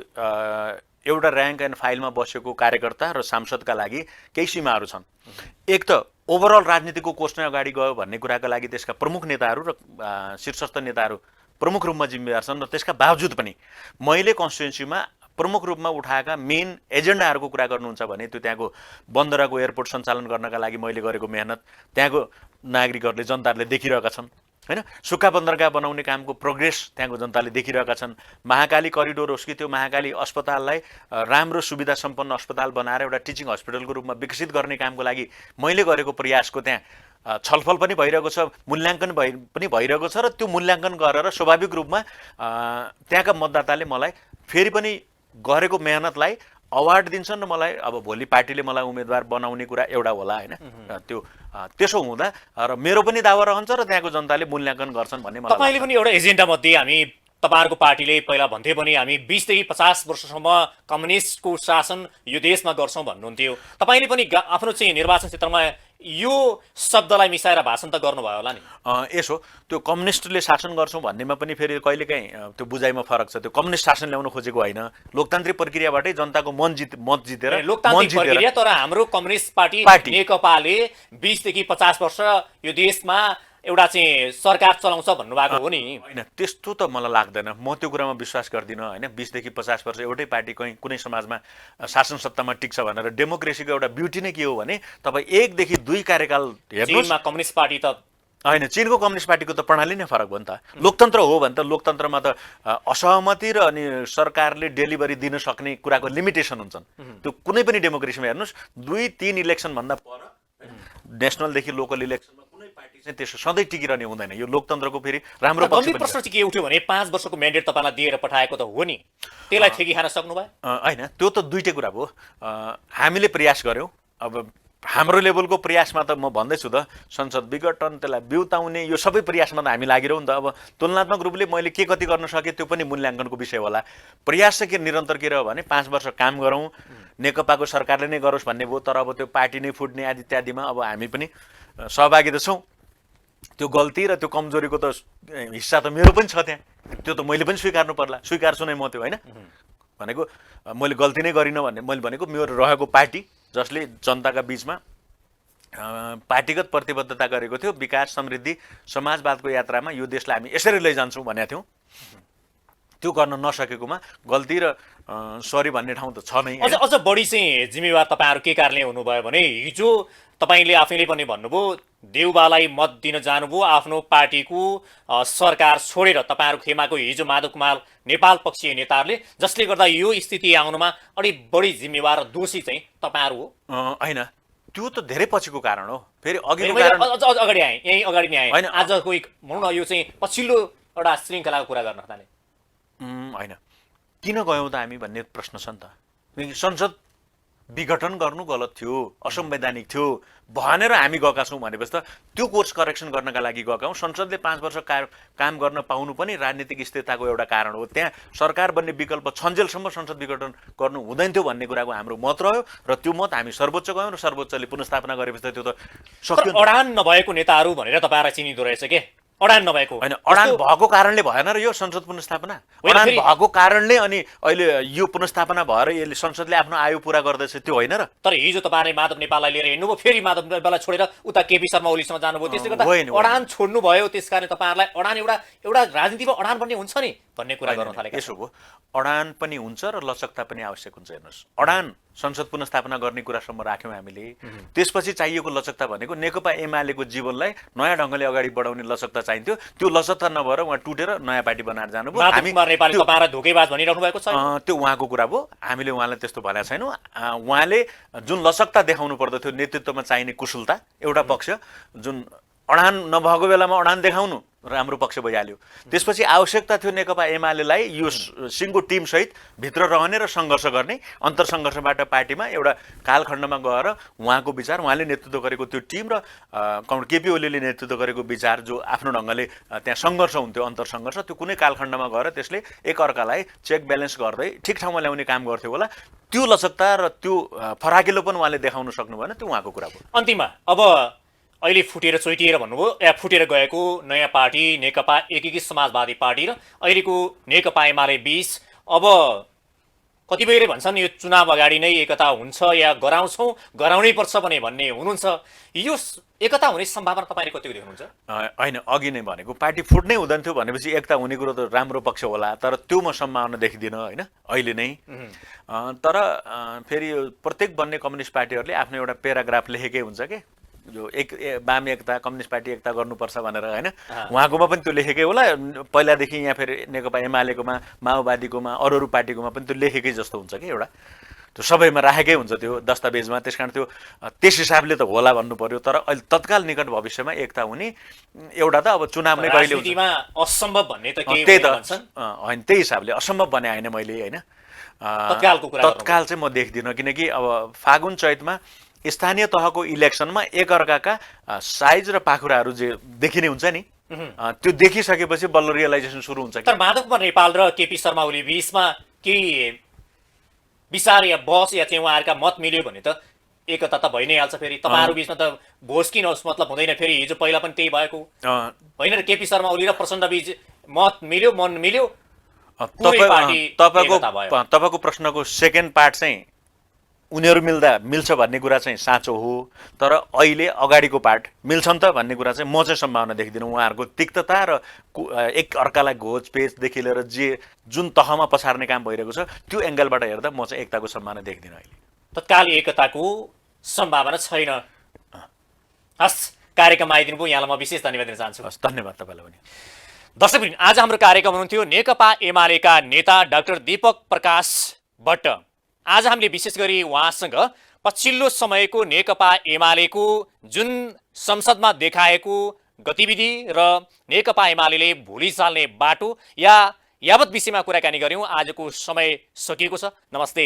[SPEAKER 1] एउटा र्याङ्क एन्ड फाइलमा बसेको कार्यकर्ता र सांसदका लागि केही सीमाहरू छन्। एक त ओभरअल राजनीतिको कोष नै अगाडि गयो भन्ने कुराका लागि त्यसका प्रमुख नेताहरू र शीर्षस्थ नेताहरू प्रमुख रूपमा जिम्मेवार छन् र त्यसका बावजुद पनि मैले कन्स्टिट्युन्सीमा प्रमुख रूपमा उठाएका मेन एजेन्डाहरूको कुरा गर्नुहुन्छ भने त्यो त्यहाँको बन्दरको एयरपोर्ट सञ्चालन गर्नका लागि मैले गरेको मेहनत त्यहाँको नागरिकहरूले जनताहरूले देखिरहेका छन् हैन। सुक्खा बन्दरगाह बनाउने कामको प्रोग्रेस त्यहाँको जनताले देखिरहेका छन्। महाकाली करिडोर होस् कि त्यो महाकाली अस्पताललाई राम्रो सुविधा सम्पन्न अस्पताल बनाएर एउटा टिचिङ हस्पिटलको रूपमा विकसित गर्ने कामको लागि मैले गरेको प्रयासको त्यहाँ छलफल पनि भइरहेको छ, मूल्याङ्कन पनि भइरहेको छ र त्यो मूल्याङ्कन गरेर स्वाभाविक रूपमा त्यहाँका मतदाताले मलाई फेरि पनि गरेको मेहनतलाई अवार्ड दिन्छन् र मलाई अब भोलि पार्टीले मलाई उम्मेदवार बनाउने कुरा एउटा होला हैन। त्यो त्यसो हुँदा र मेरो पनि दावा रहन्छ र त्यहाँको जनताले मूल्याङ्कन गर्छन् भन्ने मलाई
[SPEAKER 2] तपाईँले पनि एउटा एजेन्डा मध्ये हामी तपाईँहरूको पार्टीले पहिला भन्थे पनि हामी 20 देखि 50 वर्षसम्म कम्युनिस्टको शासन यो देशमा गर्छौँ भन्नुहुन्थ्यो। तपाईँले पनि आफ्नो चाहिँ निर्वाचन क्षेत्रमा यो शब्दलाई मिसाएर भाषण त गर्नुभयो होला नि?
[SPEAKER 1] यसो त्यो कम्युनिस्टले शासन गर्छौँ भन्नेमा पनि फेरि कहिलेकाहीँ त्यो बुझाइमा फरक छ। त्यो कम्युनिस्ट शासन ल्याउन खोजेको होइन, लोकतान्त्रिक प्रक्रियाबाटै जनताको मत जितेर
[SPEAKER 2] लोकतान्त्रिक प्रक्रिया। तर हाम्रो कम्युनिस्ट पार्टी नेकपाले 20 देखि 50 वर्ष यो देशमा एउटा चाहिँ सरकार चलाउँछ भन्नुभएको हो नि?
[SPEAKER 1] होइन, त्यस्तो त मलाई लाग्दैन। म त्यो कुरामा विश्वास गर्दिनँ हैन। 20 देखि 50 वर्ष एउटै पार्टी कुनै समाजमा शासन सत्तामा टिक्छ भनेर डेमोक्रेसीको एउटा ब्युटी नै के हो भने तपाईँ 1 देखि 2 कार्यकाल हेर्नुहोस्।
[SPEAKER 2] चीनमा कम्युनिस्ट पार्टी त
[SPEAKER 1] होइन, चीनको कम्युनिस्ट पार्टीको त प्रणाली नै फरक भयो नि त। लोकतन्त्र हो भने त लोकतन्त्रमा त असहमति र अनि सरकारले डेलिभरी दिन सक्ने कुराको लिमिटेसन हुन्छन्। त्यो कुनै पनि डेमोक्रेसीमा हेर्नुहोस् 2-3 इलेक्सन भन्दा पर नेसनलदेखि लोकल इलेक्सनमा कुनै पार्टी चाहिँ त्यसो सधैँ टिकिरहने हुँदैन। यो लोकतन्त्रको फेरि राम्रो पक्ष पनि।
[SPEAKER 2] प्रश्न चाहिँ के उठ्यो भने 5 वर्षको म्यान्डेट तपाईँलाई दिएर पठाएको त हो नि, त्यसलाई ठेकी खान सक्नुभयो?
[SPEAKER 1] होइन, त्यो त दुईटै कुरा भयो। हामीले प्रयास गर्यौँ। अब हाम्रो लेभलको प्रयासमा त म भन्दैछु त संसद विघटन, त्यसलाई बिउताउने, यो सबै प्रयासमा त हामी लागिरहौँ नि त। अब तुलनात्मक रूपले मैले के कति गर्न सकेँ त्यो पनि मूल्याङ्कनको विषय होला। प्रयास चाहिँ के निरन्तर के रह्यो भने 5 वर्ष काम गरौँ, नेकपाको सरकारले नै गरोस् भन्ने भयो। तर अब त्यो पार्टी नै फुट्ने आदि इत्यादिमा अब हामी पनि सहभागी त छौँ। त्यो गल्ती र त्यो कमजोरीको त हिस्सा त मेरो पनि छ त्यहाँ, त्यो त मैले पनि स्वीकार्नु पर्ला। स्वीकार्छु नै म त्यो, होइन भनेको मैले गल्ती नै गरिनँ भन्ने। मैले भनेको मेरो रहेको पार्टी जसले जनताका बीचमा पार्टीगत प्रतिबद्धता गरेको थियो, विकास, समृद्धि, समाजवादको यात्रामा यो देशलाई हामी यसरी लैजान्छौँ भनेको थियौँ। त्यो गर्न नसकेकोमा गल्ती र सरी भन्ने ठाउँ त छ नै।
[SPEAKER 2] अझ बढी चाहिँ जिम्मेवार तपाईँहरू के कारणले हुनुभयो भने हिजो तपाईँले आफैले पनि भन्नुभयो देउबालाई मत दिन जानुभयो, आफ्नो पार्टीको सरकार छोडेर तपाईँहरू खेमाको हिजो माधव कुमार नेपाल पक्षीय नेताहरूले, जसले गर्दा यो स्थिति आउनुमा अलि बढी जिम्मेवार दोषी चाहिँ तपाईँहरू हो?
[SPEAKER 1] होइन, त्यो त धेरै पछिको कारण हो। फेरि अघिको
[SPEAKER 2] कारण अझ अगाडि आएँ, यहीँ अगाडि नै आएँ। आज कोही भनौँ न यो चाहिँ पछिल्लो एउटा श्रृङ्खलाको कुरा गर्न थाले।
[SPEAKER 1] होइन, किन गयौँ त हामी भन्ने प्रश्न छ नि त। संसद विघटन गर्नु गलत थियो, असंवैधानिक थियो भनेर हामी गएका छौँ भनेपछि त त्यो कोर्स करेक्सन गर्नका लागि गएका हौँ। संसदले 5 वर्ष काम गर्न पाउनु पनि राजनीतिक स्थिरताको एउटा कारण हो। त्यहाँ सरकार बन्ने विकल्प छन्जेलसम्म संसद विघटन गर्नु हुँदैन थियो भन्ने कुराको हाम्रो मत रह्यो र त्यो मत हामी सर्वोच्च गयौँ र सर्वोच्चले पुनर्स्थापना गरेपछि त त्यो त सक्यो।
[SPEAKER 2] अडान नभएको नेताहरू भनेर तपाईँलाई चिनिदो रहेछ के? अडान नभएको
[SPEAKER 1] होइन, अडान भएको कारणले भएन र यो संसद पुनर्स्थापना। अडान भएको कारणले अनि अहिले यो पुनर्स्थापना भएर यसले संसदले आफ्नो आयु पूरा गर्दैछ, त्यो होइन र।
[SPEAKER 2] तर हिजो तपाईँले माधव नेपाललाई लिएर हिँड्नुभयो, फेरि माधव नेपाललाई छोडेर उता केपी शर्मा ओलीसँग जानुभयो। त्यसले गर्दा अडान छोड्नु भयो। त्यसकारण तपाईँहरूलाई अडान एउटा राजनीतिमा अडान भन्ने हुन्छ नि, भन्ने कुरा गर्न थालेका
[SPEAKER 1] यसो हो, अडान पनि हुन्छ र लचकता पनि आवश्यक हुन्छ। हेर्नुहोस्, अडान संसद पुनर्स्थापना गर्ने कुरासम्म राख्यौँ हामीले, त्यसपछि चाहिएको लचकता भनेको नेकपा एमालेको जीवनलाई नयाँ ढङ्गले अगाडि बढाउने लचकता चाहिन्थ्यो। त्यो लचकता नभएर उहाँ टुटेर नयाँ पार्टी बनाएर जानुभयो।
[SPEAKER 2] माधव कुमार नेपाली तपाईहरु धोकेबाज भनिराख्नु भएको छ।
[SPEAKER 1] त्यो उहाँको कुरा भयो, हामीले उहाँलाई त्यस्तो भनेका छैनौँ। उहाँले जुन लचकता देखाउनु पर्दथ्यो, नेतृत्वमा चाहिने कुशलता एउटा पक्ष, जुन अडान नभएको बेलामा अडान देखाउनु राम्रो पक्ष भइहाल्यो। त्यसपछि आवश्यकता थियो नेकपा एमालेलाई यो सिङ्गो टिमसहित भित्र रहने र सङ्घर्ष गर्ने, अन्तरसङ्घर्षबाट पार्टीमा एउटा कालखण्डमा गएर उहाँको विचार, उहाँले नेतृत्व गरेको त्यो टिम र केपी ओलीले नेतृत्व गरेको विचार जो आफ्नो ढङ्गले त्यहाँ सङ्घर्ष हुन्थ्यो, अन्तरसङ्घर्ष, त्यो कुनै कालखण्डमा गएर त्यसले एकअर्कालाई चेक ब्यालेन्स गर्दै ठिक ठाउँमा ल्याउने काम गर्थ्यो होला। त्यो लचकता र त्यो फराकिलो पनि उहाँले देखाउन सक्नु भएन, त्यो उहाँको कुरा भयो।
[SPEAKER 2] अन्तिममा अब अहिले फुटेर चोइटिएर भन्नुभयो, या फुटेर गएको नयाँ पार्टी नेकपा एकीकृत समाजवादी पार्टी र अहिलेको नेकपा एमाले बीच अब कतिपयले भन्छन् यो चुनाव अगाडि नै एकता हुन्छ या गराउँछौँ, गराउनै पर्छ भन्ने हुनुहुन्छ। यो एकता हुने सम्भावना तपाईँले कतिको देख्नुहुन्छ?
[SPEAKER 1] होइन, अघि नै भनेको पार्टी फुट्नै हुँदैन थियो भनेपछि एकता हुने कुरो त राम्रो पक्ष होला, तर त्यो म सम्भावना देखिदिनँ होइन अहिले नै। तर फेरि यो प्रत्येक बन्ने कम्युनिस्ट पार्टीहरूले आफ्नो एउटा पेराग्राफ लेखेकै हुन्छ कि जो वाम एकता, कम्युनिस्ट पार्टी एकता गर्नुपर्छ भनेर होइन, उहाँकोमा पनि त्यो लेखेकै होला। पहिलादेखि यहाँ फेरि नेकपा एमालेकोमा, माओवादीकोमा, अरू पार्टीकोमा पनि त्यो लेखेकै जस्तो हुन्छ कि एउटा, त्यो सबैमा राखेकै हुन्छ त्यो दस्तावेजमा। त्यस कारण त्यो त्यस हिसाबले त होला भन्नु पर्यो। तर अहिले तत्काल निकट भविष्यमा एकता हुने एउटा त अब चुनाव नै कहिले हुन्छ
[SPEAKER 2] असम्भव भन्ने त
[SPEAKER 1] त्यही त होइन, त्यही हिसाबले असम्भव भने होइन मैले होइन, तत्काल चाहिँ म देख्दिनँ। किनकि अब फागुन चैतमा स्थानीय तहको इलेक्सनमा एकअर्काका साइज र पाखुराहरू जे देखिने हुन्छ नि, त्यो देखिसकेपछि बल्ल रियलाइजेसन सुरु हुन्छ।
[SPEAKER 2] तर माधव कुमार नेपाल र केपी शर्मा ओली बीचमा केही विचार या बहस या चाहिँ उहाँहरूका मत मिल्यो भने त एकता त भइ नै हाल्छ। फेरि तपाईँहरू बीचमा त भोज किन होस् मतलब हुँदैन। फेरि हिजो पहिला पनि त्यही भएको होइन र, केपी शर्मा ओली र प्रचण्ड बीच मत मिल्यो, मन मिल्यो।
[SPEAKER 1] तपाईँको प्रश्नको सेकेन्ड पार्ट चाहिँ उनीहरू मिल्छ भन्ने कुरा चाहिँ साँचो हो, तर अहिले अगाडिको पार्ट मिल्छन् त भन्ने कुरा चाहिँ म चाहिँ सम्भावना देख्दिनँ। उहाँहरूको तिक्तता र एक अर्कालाई घोचपेचदेखि लिएर जुन तहमा पछार्ने काम भइरहेको छ त्यो एङ्गलबाट हेर्दा म चाहिँ एकताको सम्भावना देख्दिनँ अहिले।
[SPEAKER 2] तत्काल एकताको सम्भावना छैन। हस्, कार्यक्रममा आइदिनु भयो, यहाँलाई म विशेष धन्यवाद दिन चाहन्छु।
[SPEAKER 1] हस्, धन्यवाद तपाईँलाई पनि।
[SPEAKER 2] दर्शकवृन्द, आज हाम्रो कार्यक्रम हुनुहुन्थ्यो नेकपा एमालेका नेता डाक्टर दीपक प्रकाश भट्ट। आज हामीले विशेष गरी उहाँसँग पछिल्लो समयको नेकपा एमालेको जुन संसदमा देखाएको गतिविधि र नेकपा एमाले भोलि चाल्ने बाटो या यावत विषयमा कुराकानी गर्यौँ। आजको समय सकिएको छ। नमस्ते।